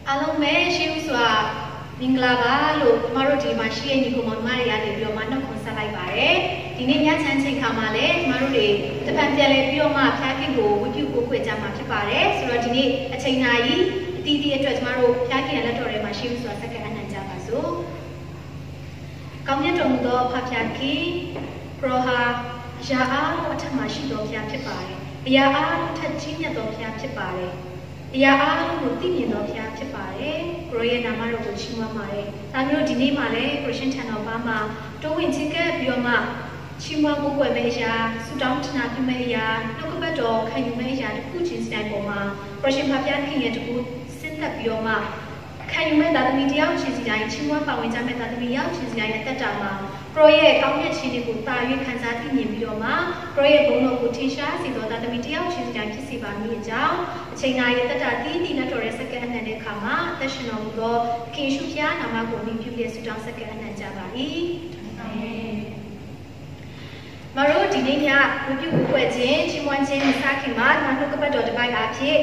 အားလုံးပဲရှေးဥစွာမင်္ဂလာပါလို့ကျမတို့ဒီမှာရှိတဲ့ညီကောင်မောင်မတွေကနေပြီးတော့မှနှုတ်ခွန်းဆက်လိုက်ပါတယ်ဒီနေ့ညချမ်းချိန်ခါမှာလည်းကျမတို့တွေတစ်ဖန်ပြန်လဲပြီးတော့မှဖျားခင်ကိုဝိပုကိုခွေကြမှာဖြစ်ပါတယ်ဆိုတော့ဒီနေ့အချိန်နာကြီးအတီးတီးအတွက်ကျမတို့ဖျားခင်လက်တော်ထဲမှာရှေးဥစွာစက္ကန့်အနံ့ကြပါစို့ကောင်းမြတ်တော်မူသောဖဖျားခင်ပရောဟာရာအားလုံးအထက်မှာရှိတော်ဖျားဖြစ်ပါတယ်အရာအားလုံးထက်ကြီးမြတ်တော်ဖျားဖြစ်ပါတယ်အရာအားလုံးကိုသိမြင်တော်ဖျားဖြစ်ပါတယ်ကိုရောရဲ့နာမတော်ကိုချီးမွမ်းပါတယ်ဒါမျိုးဒီနေ့မှာလည်းခရစ်ယာန်ထံတော်ဘာမှာတိုးဝင်ချင်းကပ်ပြီးတော့မှချီးမွမ်းကိုးကွယ်မယ့်အရာဆုတောင်းတနာပြုမယ့်အရာနှုတ်ကပတ်တော်ခံယူမယ့်အရာတစ်ခုချင်းစတိုင်းပေါ်မှာခရစ်ယာန်ဖဖျားခင်ရဲ့တကူစဉ်သက်ပြီးတော့မှခံယူမဲ့သားသမီးတယောက်ချင်းစီတိုင်းချီးမွမ်းပါဝင်ကြမဲ့သားသမီးယောက်ချင်းစီတိုင်းရဲ့တက်တာမှာပရောရဲ့ကောင်းမြတ်ခြင်းတွေကိုတာ၍ခံစားသိမြင်ပြီးတော့မှပရောရဲ့ဘုန်းတော်ကိုထင်ရှားစေသောသားသမီးတယောက်ချင်းစီတိုင်းဖြစ်စေပါမည်အကြောင်းအချိန်နာရဲ့တက်တာတီးတီးနဲ့တော်တဲ့စက္ကန့်အနံ့တဲ့အခါမှာအသက်ရှင်တော်မူသောခင်ရှုဖျားနာမကိုမြည်ပြုလျက်ဆုတောင်းစက္ကန့်အနံ့ကြပါ၏အာမင်မတို့ဒီနေ့ညဝိပုကိုခွဲခြင်းချီးမွမ်းခြင်းမစခင်မှာနှုတ်ကပတ်တော်တစ်ပိုက်အားဖြင့်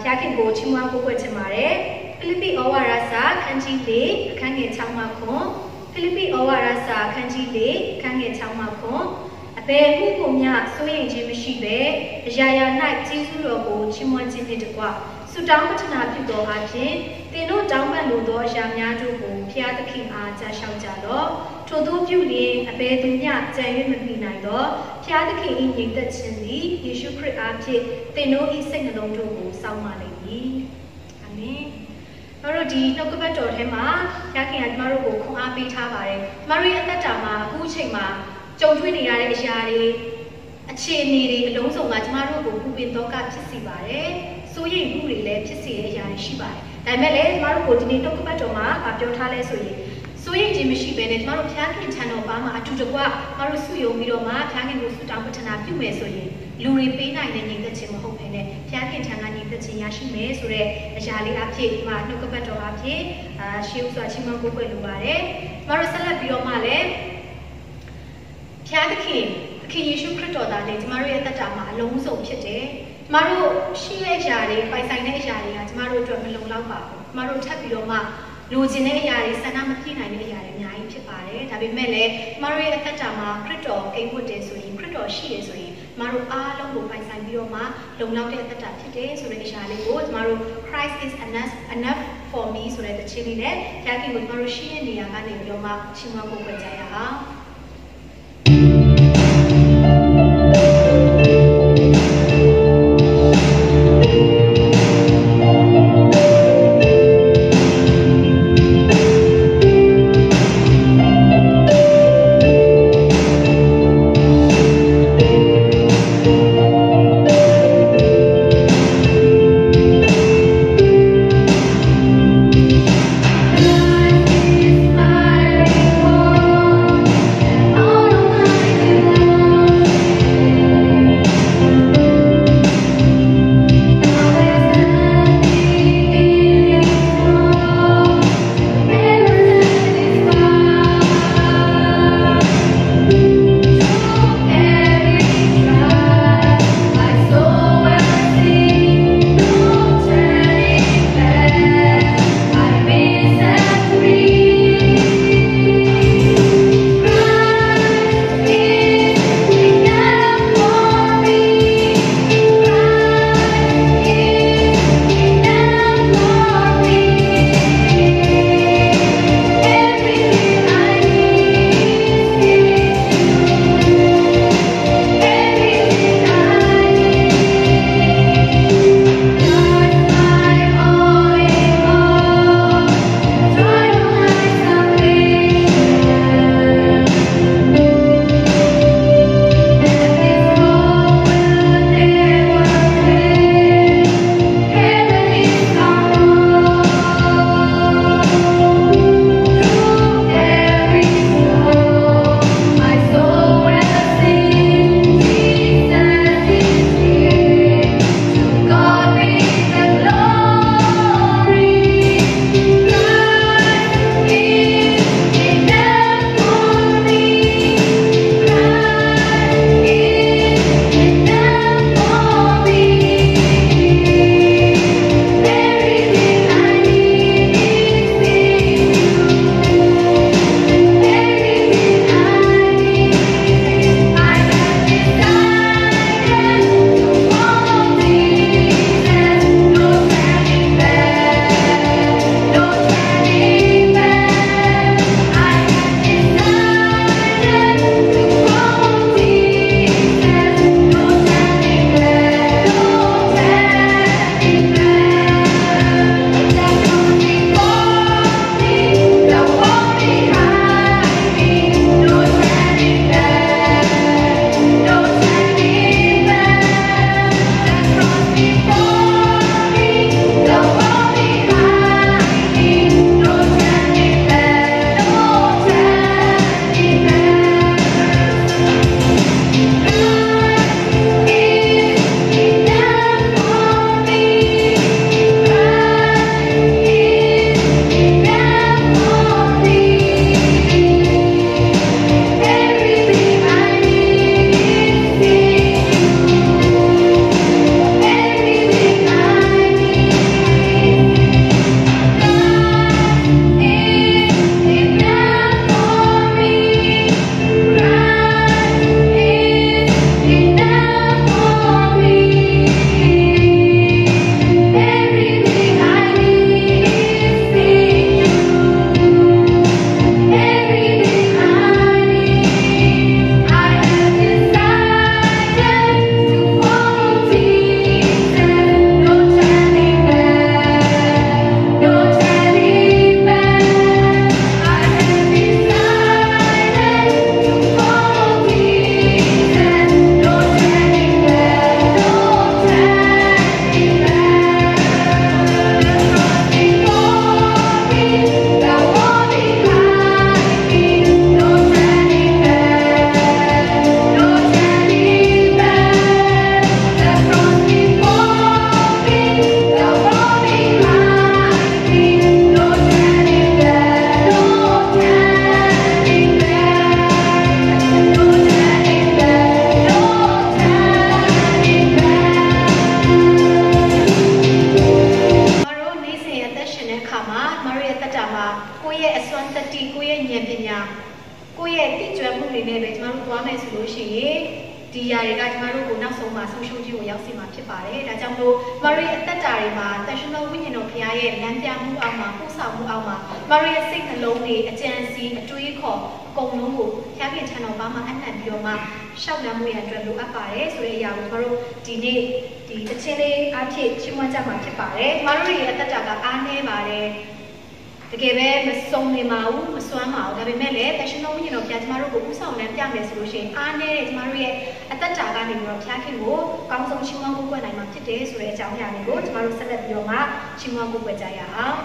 ဖျားခင်ကိုချီးမွမ်းကိုခွဲခြင်းပါတယ်ဖိလိပ္ပိဩဝါဒစာခန်းကြီး၄အခန်းငယ်6မှခွန်ဖိလိပ္ပိဩဝါဒစာခန်းကြီး၄အခန်းငယ်6မှခွန်အဘယ်မှုကိုမျှစိုးရိမ်ခြင်းမရှိဘဲအရာရာ၌ကျေးဇူးတော်ကိုချီးမွမ်းခြင်းနှင့်တကွဆုတောင်းပတနာပြုသောအားဖြင့်သင်တို့တောင်းပန်လိုသောအရာများတို့ကိုဖျားသခင်အားကြားလျှောက်ကြလော့ထို့သောပြုလျင်အဘယ်သူမျှကြံ၍မမိနိုင်သောဖျားသခင်၏ညီသက်ခြင်းသည်ယေရှုခရစ်အားဖြင့်သင်တို့၏စိတ်နှလုံးတို့ကိုစောင့်မလိမ့်မည်အာမင်ကျမတို့ဒီနှုတ်ကပတ်တော်ထဲမှာဖျားခင်ကကျမတို့ကိုခွန်အားပေးထားပါတယ်ကျမတို့ရဲ့အသက်တာမှာအခုအချိန်မှာကြုံတွေ့နေရတဲ့အရာတွေအခြေအနေတွေအလုံးစုံကကျမတို့ကိုပူပင်တော့ကဖြစ်စေပါတယ်စိုးရိမ်မှုတွေလည်းဖြစ်စေတဲ့အရာတွေရှိပါတယ်ဒါပေမဲ့လည်းကျမတို့ကိုဒီနေ့နှုတ်ကပတ်တော်မှာပြောထားလဲဆိုရင်စိုးရိမ်ခြင်းမရှိဘဲနဲ့ကျမတို့ဖျားခင်ထံတော်ဘာမှာအတူတကွကျမတို့စုယုံပြီးတော့မှဖျားခင်ကိုဆုတောင်းပတနာပြုမယ်ဆိုရင်လူတွေပေးနိုင်တဲ့ညီသက်ခြင်းမဟုတ်ဘဲနဲ့ဖျားခင်ထံကညီသက်ခြင်းရရှိမယ်ဆိုတဲ့အရာလေးအဖြစ်ဒီမှာနှုတ်ကပတ်တော်အဖြစ်ရှေးဥစွာချီးမွမ်းကိုးကွယ်လိုပါတယ်ကျမတို့ဆက်လက်ပြီးတော့မှလည်းဖျားသခင်ယေရှုခရစ်တော်သားနဲ့ကျမတို့ရဲ့အသက်တာမှာအလုံးစုံဖြစ်တယ်ကျမတို့ရှိတဲ့အရာတွေပိုင်ဆိုင်တဲ့အရာတွေကကျမတို့အတွက်မလုံလောက်ပါဘူးကျမတို့ထပ်ပြီးတော့မှလိုချင်တဲ့အရာတွေဆန္ဒမပြည့်နိုင်တဲ့အရာတွေအများကြီးဖြစ်ပါတယ်ဒါပေမဲ့လည်းကျမတို့ရဲ့အသက်တာမှာခရစ်တော်ကိန်းဝတ်တယ်ဆိုရင်ခရစ်တော်ရှိတယ်ဆိုရင်ကျမတို့အားလုံးကိုပိုင်ဆိုင်ပြီးတော့မှလုံလောက်တဲ့အသက်တာဖြစ်တယ်ဆိုတဲ့အရာလေးကိုကျမတို့ Christ is enough for me ဆိုတဲ့တခြင်းလေးနဲ့ဖျားခင်ကိုကျမတို့ရှိတဲ့နေရာကနေပြီးတော့မှချီးမွမ်းဖို့ကြကြရအောင် ရဲ့အစွမ်းတတိကိုယ့်ရဲ့ဉာဏ်ပညာကိုယ့်ရဲ့သိကျွမ်းမှုတွေနဲ့ပဲကျမတို့သွားမယ်ဆိုလို့ရှိရင်ဒီຢာတွေကကျမတို့ကိုနောက်ဆုံးမှာဆုံးရှုံးခြင်းကိုရောက်စေမှာဖြစ်ပါတယ်။ဒါကြောင့်မို့ကျမတို့ရဲ့အသက်တာတွေမှာတန်ရှင်သောဝိညာဉ်တော်ဘုရားရဲ့လမ်းပြမှုအောက်မှာပို့ဆောင်မှုအောက်မှာကျမတို့ရဲ့စိတ်နှလုံးတွေအကြံစီအတွေးခေါ်အကုန်လုံးကိုဘုရားခင်ထံတော်ဘာမှအနှံ့ပြီးတော့မှရှောက်လန်းမှုရန်အတွက်လိုအပ်ပါတယ်ဆိုတဲ့အရာကိုကျမတို့ဒီနေ့ဒီတခြင်းလေးအဖြစ်ချီးမွမ်းကြမှာဖြစ်ပါတယ်။ကျမတို့ရဲ့အသက်တာကအားနည်းပါတယ်တကယ်ပဲမစုံနေပါဘူးမစွမ်းပါဘူးဒါပေမဲ့လည်းတရှင်တော်ဝိညာဉ်တော်ဘုရားကျမတို့ကိုဥဆောင်လမ်းပြမယ်ဆိုလို့ရှိရင်အားနည်းတဲ့ကျမတို့ရဲ့အသက်တာကနေပြီးတော့ဘုရားခင်ကိုကောင်းဆုံးချီးမွမ်းကိုးကွယ်နိုင်မှာဖြစ်တယ်ဆိုတဲ့အကြောင်းအရာတွေကိုကျမတို့ဆက်လက်ပြီးတော့မှချီးမွမ်းကိုးကွယ်ကြရအောင်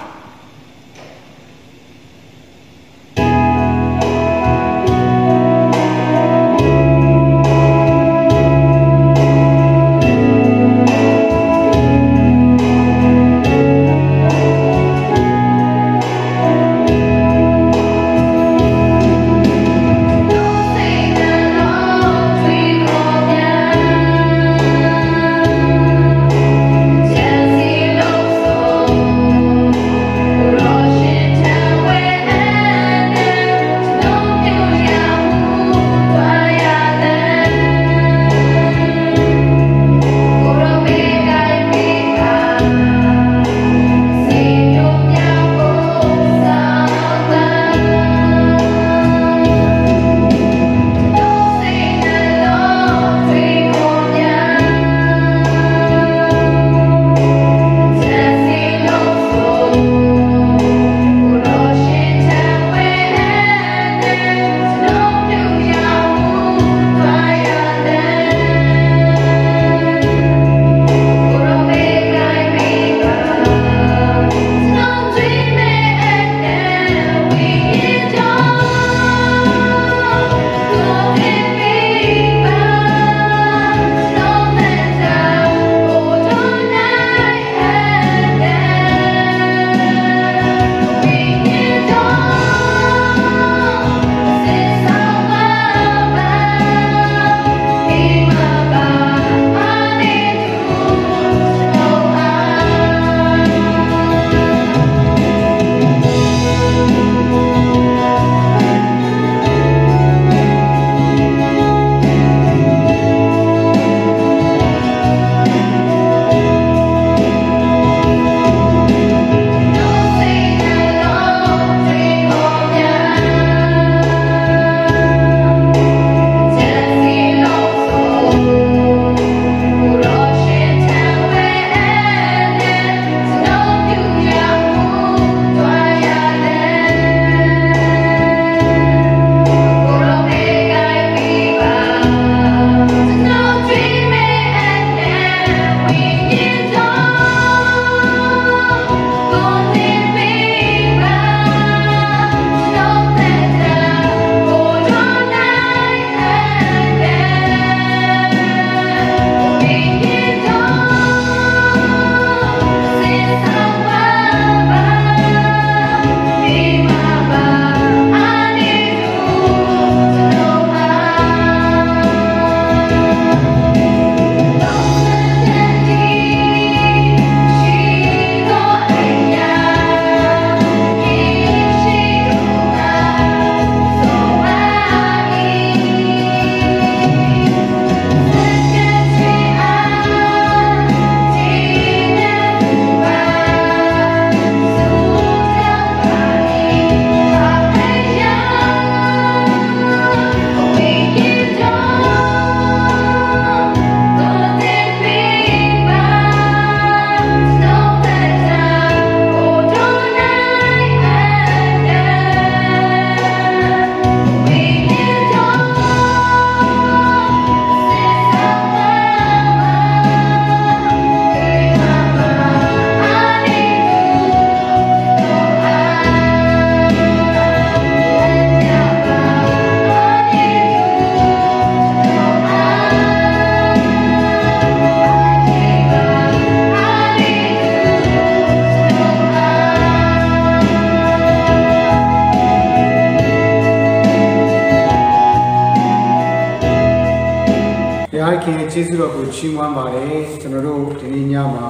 ခင်ရဲ့ကျေးဇူးတော်ကိုချီးမွမ်းပါတယ်ကျွန်တော်တို့ဒီနေ့ညမှာ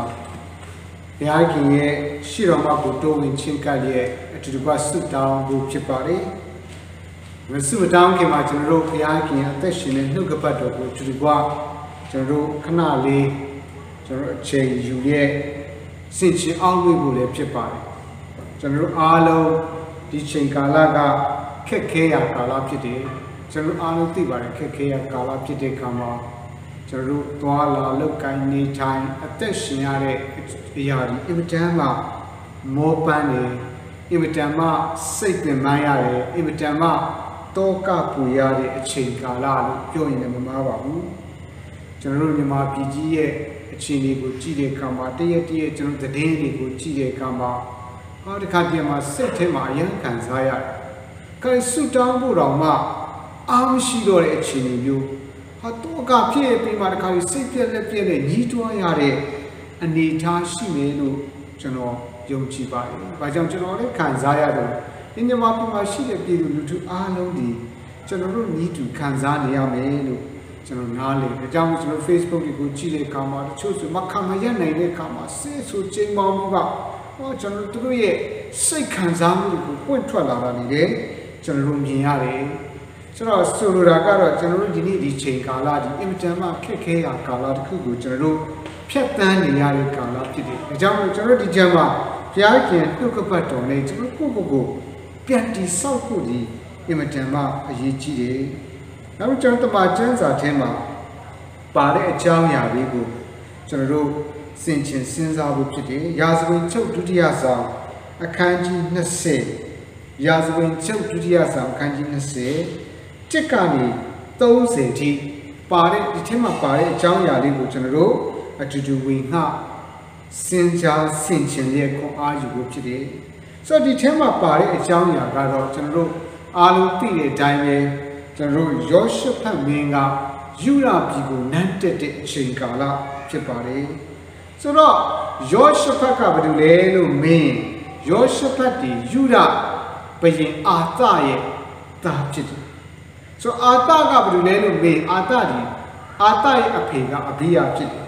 ဘုရားခင်ရဲ့ရှေ့တော်မှာကိုတိုးဝင်ချင်းကပ်ရဲ့အ တူတူကစွတ်တောင်းဖို့ဖြစ်ပါတယ်မစွတ်တောင်းခင်မှာကျွန်တော်တို့ဘုရားခင်အသက်ရှင်တဲ့နှုတ်ကပတ်တော်ကိုတူတူကကျွန်တော်တို့ခဏလေးကျွန်တော်အချိန်ယူရဲ့စင်ချင်အောင်လို့လည်းဖြစ်ပါတယ်ကျွန်တော်တို့အားလုံးဒီချိန်ကာလကခက်ခဲရာကာလဖြစ်တယ်ကျွန်တော်အားလုံးသိပါတယ်ခက်ခဲရာကာလဖြစ်တဲ့ခါမှာကျွန်တော်တို့သွားလာလောက်ကိုင်းနေထိုင်အသက်ရှင်ရတဲ့အရာဒီအင်မတန်မှမောပန်းနေအင်မတန်မှစိတ်ပင်ပန်းရတယ်အင်မတန်မှတောကပူရတဲ့အချိန်ကာလလို့ပြောရင်လည်းမမှားပါဘူးကျွန်တော်တို့မြန်မာပြည်ကြီးရဲ့အခြေအနေကိုကြည့်တဲ့အခါမှာတရက်ကျွန်တော်သတင်းတွေကိုကြည့်တဲ့အခါမှာဒီခါပြန်မှာစိတ်ထဲမှာအယံခံစားရတယ်။ခိုင်ဆူတောင်းဖို့တော့မှအားမရှိတော့တဲ့အခြေအနေမျိုးဟာတော့ကဖြစ်ပြီးမှဒီခါစိတ်ပြက်လက်ပြက်နဲ့ညီးတွားရတဲ့အနေအထားရှိမယ်လို့ကျွန်တော်ယုံကြည်ပါတယ်။ဘာကြောင့်ကျွန်တော်လည်းခံစားရတယ်။ဒီမြန်မာပြည်မှာရှိတဲ့ပြည်သူလူထုအားလုံးဒီကျွန်တော်တို့ညီးတူခံစားနေရမယ်လို့ကျွန်တော်နားလည်တယ်။အကြောင်းကျွန်တော် Facebook တွေကိုကြည့်တဲ့အခါမှာတချို့ဆိုမခံမရနိုင်တဲ့အခါမှာစိတ်ဆိုချိန်ပေါင်းမှုကကျွန်တော်တို့ရဲ့စိတ်ခံစားမှုတွေကိုပွင့်ထွက်လာတာနေတယ်ကျွန်တော်တို့မြင်ရတယ်ဆိုတော့ဆိုလိုတာကတော့ကျွန်တော်တို့ဒီနေ့ဒီချိန်ကာလဒီအင်မတန်မှခက်ခဲရာကာလတစ်ခုကိုကျွန်တော်တို့ဖြတ်တန်းနေရတဲ့ကာလဖြစ်တယ်ဒါကြောင့်ကျွန်တော်တို့ဒီကျမ်းမှာဘုရားခင်နှုတ်ကပတ်တော်နဲ့ကျွန်တော်ကိုပြန်တည်ဆောက်ဖို့ဒီအင်မတန်မှအရေးကြီးတယ်နောက်ကျွန်တော်တမန်ကျမ်းစာထဲမှာပါတဲ့အကြောင်းအရာလေးကိုကျွန်တော်တို့စင်ချင်စဉ်းစားဖို့ဖြစ်တယ်ရာဇဝင်ချုပ်ဒုတိယဆောင်အခန်းကြီး20ရာဇဝင်ချုပ်ဒုတိယဆောင်အခန်းကြီး20တက်ကနေ30ထိပါတဲ့ဒီထဲမှာပါတဲ့အကြောင်းအရာလေးကိုကျွန်တော်တို့အတူတူဝင်ငှစဉ်းစားဆင်ခြင်ရဲ့ခွန်အားယူဖို့ဖြစ်တယ်ဆိုတော့ဒီထဲမှာပါတဲ့အကြောင်းအရာကတော့ကျွန်တော်တို့အားလုံးသိတဲ့အတိုင်းပဲကျွန်တော်တို့ယောရှဖတ်မင်းကယူရာပြည်ကိုနန်းတက်တဲ့အချိန်ကာလဖြစ်ပါတယ်ဆိုတော့ယောရှဖတ်ကဘာလို့လဲလို့မင်းယောရှဖတ်ဒီယူရာဘုရင်အာသရဲ့သားဖြစ်တယ်ဆိုအာသကဘာလို့လဲလို့မင်းအာသရဲ့အဖေကအဘိယဖြစ်တယ်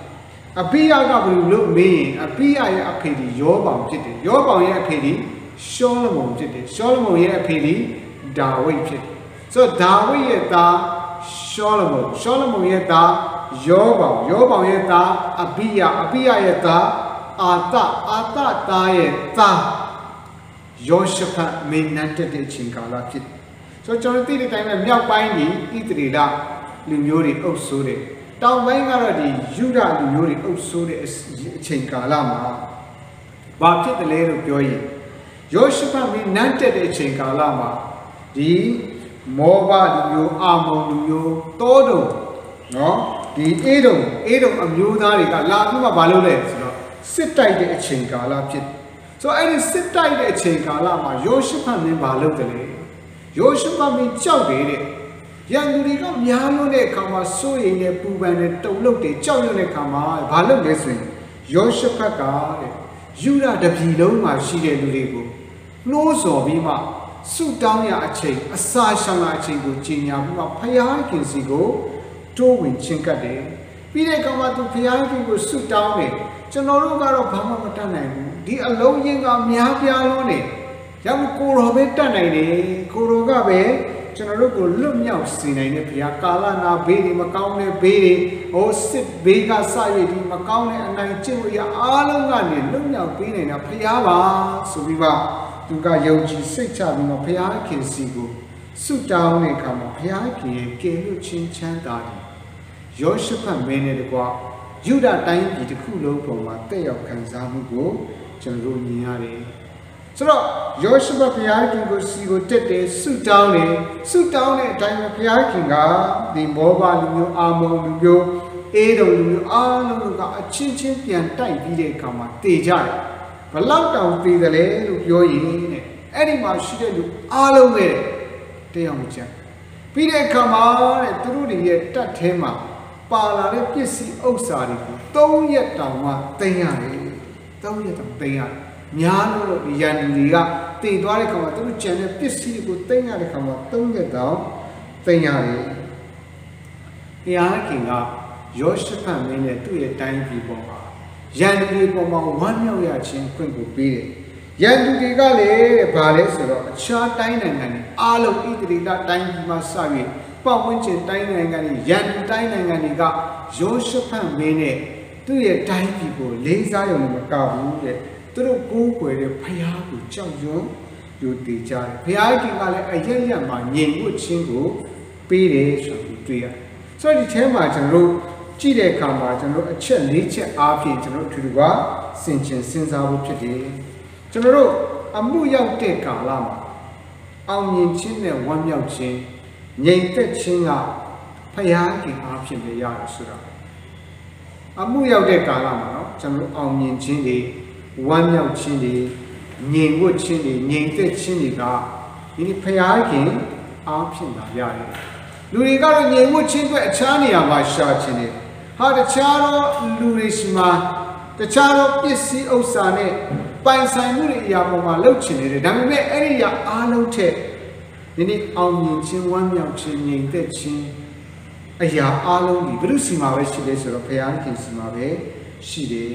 အဘိယကဘာလို့မင်းအဘိယရဲ့အဖေဒီယောဘောင်ဖြစ်တယ်ယောဘောင်ရဲ့အဖေဒီရှောလမုန်ဖြစ်တယ်ရှောလမုန်ရဲ့အဖေဒီဒါဝိဒ်ဖြစ်တယ်ဆိုတော့ဒါဝိဒ်ရဲ့သားရှောလမုန်ရဲ့သားယောဘောင်ရဲ့သားအဘိယရဲ့သားအာသသားရဲ့သားယောရှဖတ်မင်းနန်းတက်တဲ့အချိန်ကာလဖြစ်တယ်ဆိုတော့ကျွန်တော်သိတဲ့အတိုင်းပဲမြောက်ပိုင်းဒီဣသရေလလူမျိုးတွေအုပ်စိုးတယ်တောင်ပိုင်းကတော့ဒီယူဒလူမျိုးတွေအုပ်စိုးတဲ့အချိန်ကာလမှာဘာဖြစ်တယ်လဲလို့ပြောရင်ယောရှဖတ်မင်းနန်းတက်တဲ့အချိန်ကာလမှာဒီမောဘလူမျိုးအာမုန်လူမျိုးတောတုံနော်ဒီအေဒုံအမျိုးသားတွေကလာပြီးမှမလုပ်လဲဆိုတော့စစ်တိုက်တဲ့အချိန်ကာလဖြစ်ဆိုအဲ့ဒီစစ်တိုက်တဲ့အချိန်ကာလမှာယောရှဖတ်မင်းမလုပ်တယ်လေယောရှဖတ်မင်းကြောက်တယ်တဲ့ရန်သူတွေကများလို့တဲ့အခါမှာစိုးရိမ်နေပူပန်နေတုန်လှုပ်တယ်ကြောက်ရွံ့တဲ့အခါမှာဘာလုပ်လဲဆိုရင်ယောရှဖတ်ကတဲ့ယူဒတပြည်လုံးမှာရှိတဲ့လူတွေကိုနှိုးဆော်ပြီးမှဆုတောင်းရအချိန်အစာရှောင်ရအချိန်ကိုကြီးညာပြီးမှဖယားခင်စီကိုတိုးဝင်ချင်းကပ်တယ်ပြီးတဲ့အခါမှာသူဖယားခင်ကိုဆုတောင်းတယ်ကျွန်တော်တို့ကတော့ဘာမှမတတ်နိုင်ဘူးဒီအလုံးရင်းကများပြားလုံးနေရောကိုရောပဲတတ်နိုင်တယ်ကိုရောကပဲကျွန်တော်တို့ကိုလွတ်မြောက်စေနိုင်တဲ့ဘုရားကာလနာဘေးတွေမကောင်းတဲ့ဘေးတွေဟိုစစ်ဘေးကစရည်ဒီမကောင်းတဲ့အနိုင်ကျင့်ဝတ်ရအားလုံးကနေလွတ်မြောက်ပေးနိုင်တာဘုရားပါဆိုပြီးမှသူကယုံကြည်စိတ်ချပြီးမှဘုရားခင်စီကိုဆုတောင်းတဲ့အခါမှာဘုရားခင်ရဲ့ကယ်လွတ်ခြင်းချမ်းသာတယ်ယောရှဖတ်မင်းနဲ့တကွာယူဒတိုင်းပြည်တစ်ခုလုံးပေါ်မှာတက်ရောက်ခံစားမှုကိုကျွန်တော်တို့မြင်ရတယ်ဆိုတော့ယောရှဖတ်ဘုရားခင်ကိုစီကိုတက်တယ်ဆုတောင်းတဲ့အတိုင်းဘုရားခင်ကဒီမောဘလူမျိုးအာမုန်လူမျိုးအေဒုံလူမျိုးအားလုံးကအချင်းချင်းပြန်တိုက်ပြီးတဲ့အခါမှာတည်ကြတယ်ဘလောက်တောင်တည်တယ်လဲလို့ပြောရင်တဲ့အဲ့ဒီမှာရှိတဲ့လူအားလုံးပဲတရားမကျန်ပြီးတဲ့အခါမှာတဲ့သူတို့တွေရဲ့တတ်ထဲမှာပါလာတဲ့ပစ္စည်းဥစ္စာတွေကို3ရက်တောင်မှသိမ်းရတယ်3ရက်တောင်သိမ်းရတယ်များလို့ဒီရန်သူတွေကတည်သွားတဲ့ခါမှာသူတို့ကျန်တဲ့ပစ္စည်းတွေကိုသိမ်းရတဲ့ခါမှာ3ရက်တောင်သိမ်းရတယ်ဘုရားခင်ကယောရှဖတ်မင်းနဲ့သူ့ရဲ့တိုင်းပြည်ပေါ်မှာရန်သူတွေပေါ်မှာဝမ်းမြောက်ရခြင်းခွင့်ကိုပေးတယ်ရ ရန်သူတွေကလည်းဗာလဲဆိုတော့အခြားတိုင်းနိုင်ငံတွေအားလုံးဣသရေလတိုင်းပြည်မှာစ၍ပတ်ဝန်းကျင်တိုင်းနိုင်ငံတွေရန်သူတိုင်းနိုင်ငံတွေကယောရှဖတ်မင်းနဲ့သူ့ရဲ့တိုင်းပြည်ကိုလေးစားရုံနဲ့မကဘူးတဲ့သူတို့ကိုးကွယ်တဲ့ဖျားကိုကြောက်ရွံ့ယူတည်ကြတယ်ဖျားကြီးကလည်းအရရက်မှာငြိမ်ဝှက်ခြင်းကိုပေးတယ်ဆိုပြီးတွေ့ရတယ်ဆိုတော့ဒီထဲမှာကျွန်တော်တို့ကြည့်တဲ့အခါမှာကျွန်တော်တို့အချက်၄ချက်အားဖြင့်ကျွန်တော်တို့အထူးကစင်ကျင်စဉ်းစားဖို့ဖြစ်တယ်ကျွန်တော်တို့အမှုရောက်တဲ့ကာလမှာအောင်မြင်ခြင်းနဲ့ဝမ်းမြောက်ခြင်းငြိမ်သက်ခြင်းကဖယားခင်အားဖြင့်ပဲရတယ်ဆိုတာအမှုရောက်တဲ့ကာလမှာเนาะကျွန်တော်တို့အောင်မြင်ခြင်းတွေဝမ်းမြောက်ခြင်းတွေငြိမ်ဝှက်ခြင်းတွေငြိမ်သက်ခြင်းတွေကဒီဖယားခင်အားဖြင့်သာရတယ်လူတွေကတော့ငြိမ်ဝှက်ခြင်းအတွက်အခြားနေရာမှာရှာခြင်းတွေဟာတခြားသောလူတွေရှိမှာတခြားသောပစ္စည်းဥစ္စာနဲ့ပိုင်ဆိုင်မှုတွေအရာပေါ်မှာလှုပ်ချင်နေတယ်ဒါပေမဲ့အဲ့ဒီအရာအားလုံးထက်ဒီနေ့အောင်မြင်ခြင်းဝမ်းမြောက်ခြင်းငြိမ်သက်ခြင်းအရာအားလုံးဒီဘုရုစီမှာပဲရှိတယ်ဆိုတော့ဘုရားခင်စီမှာပဲရှိတယ်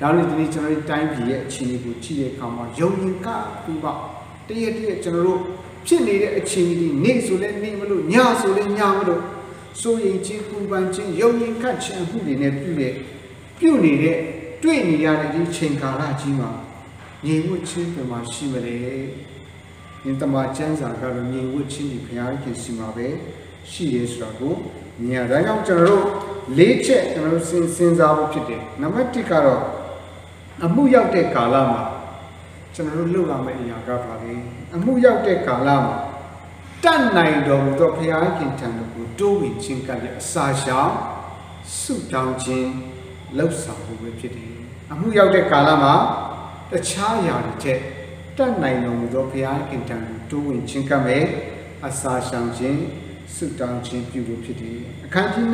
ဒါနဲ့ဒီနေ့ကျွန်တော်တို့တိုင်းပြည်ရဲ့အခြေအနေကိုကြည့်တဲ့အခါမှာယုံရင်ကပြီးပါတရက်ကျွန်တော်တို့ဖြစ်နေတဲ့အခြေအနေတွေနေ့ဆိုလဲနေ့မလို့ညဆိုလဲညမလို့စိုးရိမ်ခြင်းပူပန်ခြင်းယုံရင်ခတ်ခြင်းမှုတွေနဲ့ပြုနေတဲ့တွေ့နေရတဲ့ဒီချိန်ကာလကြီးမှာငြိမ်ဝှက်ခြင်းပြန်မှရှိမလဲဒီတမန်ကျမ်းစာကတော့ငြိမ်ဝှက်ခြင်းဒီဘုရားခင်စီမှာပဲရှိရဲဆိုတာကိုမြင်ရဒါကြောင့်ကျွန်တော်တို့၄ချက်ကျွန်တော်တို့စဉ်းစားဖို့ဖြစ်တယ်နံပါတ်1ကတော့အမှုရောက်တဲ့ကာလမှာကျွန်တော်တို့လုပ်ရမယ့်အရာကပါလေအမှုရောက်တဲ့ကာလမှာတတ်နိုင်တော်မူသောဘုရားခင်ထံတော်ကိုတိုးဝင်ခြင်းကလည်းအစာရှောင်ဆုတောင်းခြင်းလှုပ်ဆောင်ဖို့ပဲဖြစ်တယ်အမှုရောက်တဲ့ကာလမှာတခြားအရာတွေထက်တတ်နိုင်တော်မူသောဘုရားခင်ထံကိုတိုးဝင်ခြင်းကလည်းအစာရှောင်ခြင်းဆုတောင်းခြင်းပြုလို့ဖြစ်တယ်အခန်းကြီး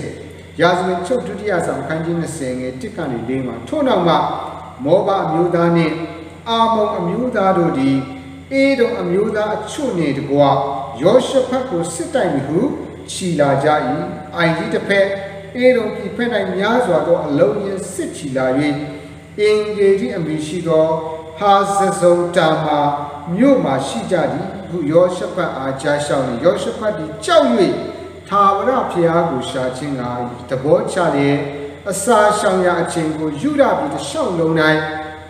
20ရာဇဝင်ချုပ်ဒုတိယဆောင်အခန်းကြီး20ငယ်1ကနေ4မှာထို့နောက်မှမောဘအမျိုးသားနှင့်အာမုန်အမျိုးသားတို့သည်အေဒုံအမျိုးသားအချို့နှင့်တကွယောရှဖတ်ကိုစစ်တိုက်မိဟုခြီလာကြ၏အိုင်ကြီးတစ်ဖက်အေဒုံပြည်ဖက်၌များစွာသောအလုံးရင်းစစ်ချီလာ၍အင်ဂေကြီးအမိရှိသောဟာဇဇုံတာမာမြို့မှာရှိကြသည်ဟုယောရှဖတ်အားကြားလျှောက်နေယောရှဖတ်သည်ကြောက်၍ထာဝရဘုရားကိုရှာခြင်းကသဘောချလျက်အစာရှောင်ရာအချိန်ကိုယူဒပြည်တစ်လျှောက်လုံး၌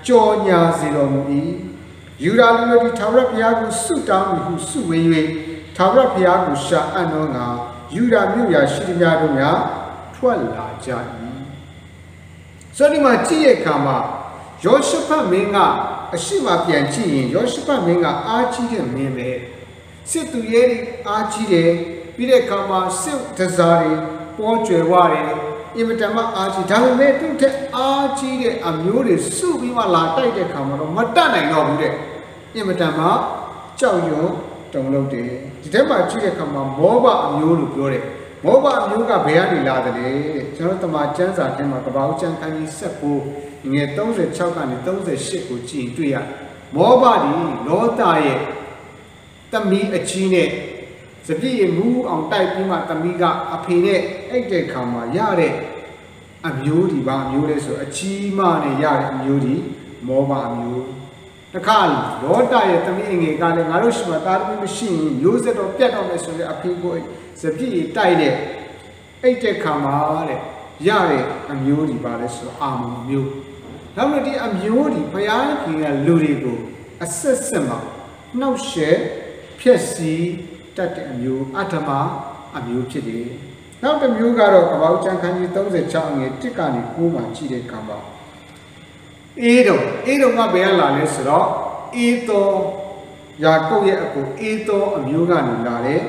ကြော်ညာစေတော်မူ၏ယူဒလူတို့သည်ထာဝရဘုရားကိုဆုတောင်းပြီးဟုဆုဝေ၍ထာဝရဘုရားကိုရှာအံ့သောငါယူဒမြို့ရာရှိသမျှတို့များထွက်လာကြ၏ဆိုဒီမှာကြည့်ရခါမှာယောရှဖတ်မင်းကအရှိမပြန်ကြည့်ရင်ယောရှဖတ်မင်းကအားကြီးတဲ့မင်းပဲစစ်သူရဲတွေအားကြီးတယ်ပြီးတဲ့အခါမှာစစ်တစားတွေပေါ်ကျွယ်ဝတယ်အင်မတန်မှအားကြီးဒါပေမဲ့သူ့ထက်အားကြီးတဲ့အမျိုးတွေစုပြီးမှလာတိုက်တဲ့အခါမှာတော့မတတ်နိုင်တော့ဘူးတဲ့အင်မတန်မှကြောက်ရွံ့တုန်လှုပ်တယ်ဒီထဲမှာကြည့်တဲ့အခါမှာမောဘအမျိုးလို့ပြောတယ်မောဘအမျိုးကဘယ်ကနေလာတယ်လဲကျွန်တော်တမန်ကျမ်းစာထဲမှာကပ္ပဦးကျမ်းခန်းကြီး19ငယ်36ကနေ38ကိုကြည့်တွေ့ရမောဘဒီလောတာရဲ့သမီးအကြီးနဲ့စပြည့်မူးအောင်တိုက်ပြီးမှသမီးကအဖေနဲ့အိတ်တဲ့ခါမှာရတဲ့အမျိုးဒီပါအမျိုးလဲဆိုအကြီးမနဲ့ရတဲ့အမျိုးဒီမောဘအမျိုးတခါလောတာရဲ့သမီးငယ်ကလည်းငါတို့ရှိမှသားသမီးမရှိရင်မျိုးဆက်တော့ပြတ်တော့မယ်ဆိုတဲ့အဖေကိုစပြည့်တိုက်တဲ့အိတ်တဲ့ခါမှာတဲ့ရတဲ့အမျိုးဒီပါလဲဆိုအာမုန်မျိုးနောက်လို့ဒီအမျိုးဒီဘုရားခင်ကလူတွေကိုအဆက်ဆက်မှာနှောက်ရှက်ဖျက်ဆီးတတ်တဲ့အမျိုးအထမအမျိုးဖြစ်တယ်နောက်တစ်မျိုးကတော့ကပ္ပဦးကျမ်းခန်းကြီး36ငယ်1ကနေ9မှာကြည့်တဲ့အခါမှာအေဒုံကဘယ်လာလဲဆိုတော့အေသောယာကုပ်ရဲ့အကိုအေသောအမျိုးကနေလာတဲ့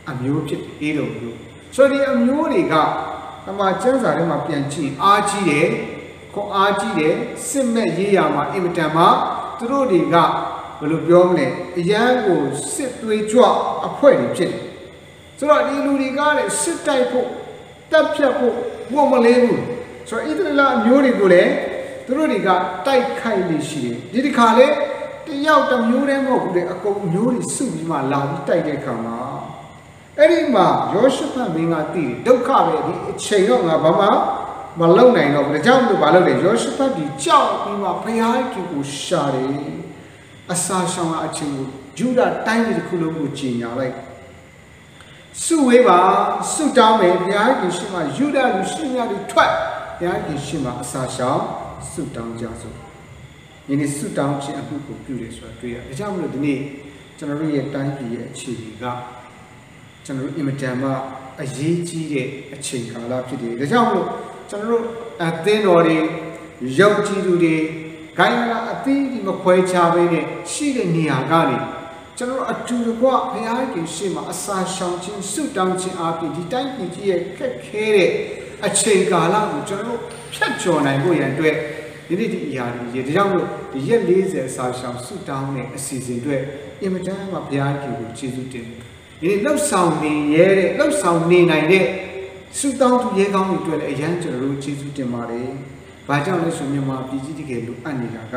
အမျိုးဖြစ်တယ်အေဒုံမျိုးဆိုဒီအမျိုးတွေကတမန်ကျမ်းစာထဲမှာပြန်ကြည့်အားကြီးတယ်ခွန်အားကြီးတယ်စစ်မဲ့ရေးရမှာအင်မတန်မှသူတို့တွေကဘယ်လိုပြောမလဲအရန်ကိုစစ်သွေးကြွအဖွဲ့တွေဖြစ်တယ်ဆိုတော့ဒီလူတွေကလည်းစစ်တိုက်ဖို့တပ်ဖြတ်ဖို့ဘုံမလေးဘူးဆိုတော့ဣသရေလအမျိုးတွေကိုလည်းသူတို့တွေကတိုက်ခိုက်နေရှိတယ်ဒီတစ်ခါလေတယောက်တစ်မျိုးတည်းမဟုတ်ဘူးလေအကုန်မျိုးတွေစုပြီးမှလာပြီးတိုက်တဲ့ခါမှာအဲ့ဒီမှာယောရှဖတ်မင်းကတည်ဒုက္ခပဲဒီအချိန်တော့ငါဘာမှမ မလုံနိုင်တော့ဘူးဒါကြောင့်လို့ဘာလုပ်လဲယောရှဖတ်ဒီကြောက်ပြီးမှဘုရားခင်ကိုရှာတယ်အစာရှောင်အချင်းကိုယူဒတိုင်းပြည်တစ်ခုလုံးကိုကြီးညာလိုက်စုဝေးပါစုတောင်းမယ်ဘုရားခင်ရှိမှယူဒလူရှိများတွေထွက်ဘုရားခင်ရှိမှအစာရှောင်စုတောင်းကြစို့ယနေ့စုတောင်းခြင်းအမှုကိုပြုတယ်ဆိုတာတွေ့ရတယ်ဒါကြောင့်မလို့ဒီနေ့ကျွန်တော်တို့ရဲ့တိုင်းပြည်ရဲ့အခြေအနေကကျွန်တော်တို့အင်မတန်မှအရေးကြီးတဲ့အချိန်ကာလဖြစ်တယ်ဒါကြောင့်မလို့ကျွန်တော်တို့အသင်းတော်တွေယုံကြည်သူတွေဂိုင်းလာအသီးဒီမခွဲခြားဘဲနဲ့ရှိတဲ့နေရာကနေကျွန်တော်အတူတကွဘုရားခင်ရှေ့မှာအစာရှောင်ခြင်းဆုတောင်းခြင်းအပြင်ဒီတိုင်းပြည်ကြီးရဲ့ခက်ခဲတဲ့အချိန်ကာလကိုကျွန်တော်ဖြတ်ကျော်နိုင်ဖို့ရန်အတွက်ဒီနေ့ဒီအရာတွေဒါကြောင့်မို့ဒီရက်40အစာရှောင်ဆုတောင်းတဲ့အစီအစဉ်တွေအင်မတန်မှဘုရားခင်ကိုကျေးဇူးတင်တယ်ဒီနေ့လှုပ်ဆောင်နေရတဲ့လှုပ်ဆောင်နေနိုင်တဲ့ဆုတောင်းသူရဲကောင်းတွေအတွက်လည်းအရန်ကျွန်တော်တို့ကျေးဇူးတင်ပါတယ်။ဘာကြောင့်လဲဆိုမြန်မာပြည်ကြီးတကယ်လို့အပ်နေတာက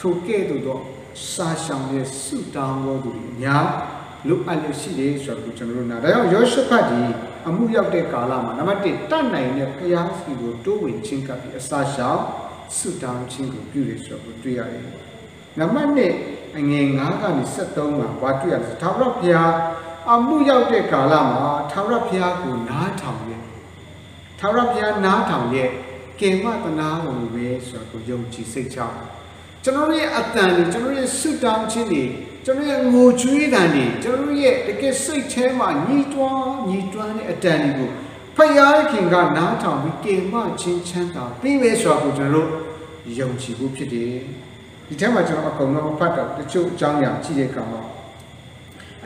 ထိုကဲ့သို့သောစာရှောင်တဲ့ဆုတောင်းတော်သူတွေအများလို့အပ်လို့ရှိတယ်ဆိုတော့ကျွန်တော်တို့နားဒါကြောင့်ယောရှဖတ်ဒီအမှုရောက်တဲ့ကာလမှာနံပါတ်1တတ်နိုင်တဲ့ဘုရားစီကိုတိုးဝင်ချင်းကပ်ပြီးအစာရှောင်ဆုတောင်းခြင်းကိုပြုတယ်ဆိုတော့တွေ့ရတယ်။နံပါတ်2အငယ်9ကနေ73မှာဘာတွေ့ရလဲထာဝရဘုရားအမှုရောက်တဲ့ကာလမှာထာဝရဘုရားကိုနားထောင်ရဲ့ထာဝရဘုရားနားထောင်ရဲ့ကင်မတနာတော်မူပဲဆိုတော့ယုံကြည်စိတ်ချကျွန်တော်ရဲ့အတန်တွေကျွန်တော်ရဲ့ဆုတောင်းခြင်းတွေကျွန်တော်ရဲ့ငိုကြွေးတန်တွေကျွန်တော်ရဲ့တကယ်စိတ်ထဲမှာညီတွန်းတဲ့အတန်တွေကိုဖယားခင်ကနားထောင်ပြီးကင်မချင်းချမ်းသာပြီးပဲဆိုတော့ကျွန်တော်တို့ယုံကြည်ဖို့ဖြစ်တယ်ဒီထဲမှာကျွန်တော်အကုန်လုံးဖတ်တော့တချို့အကြောင်းအရာကြည့်တဲ့အခါမှာ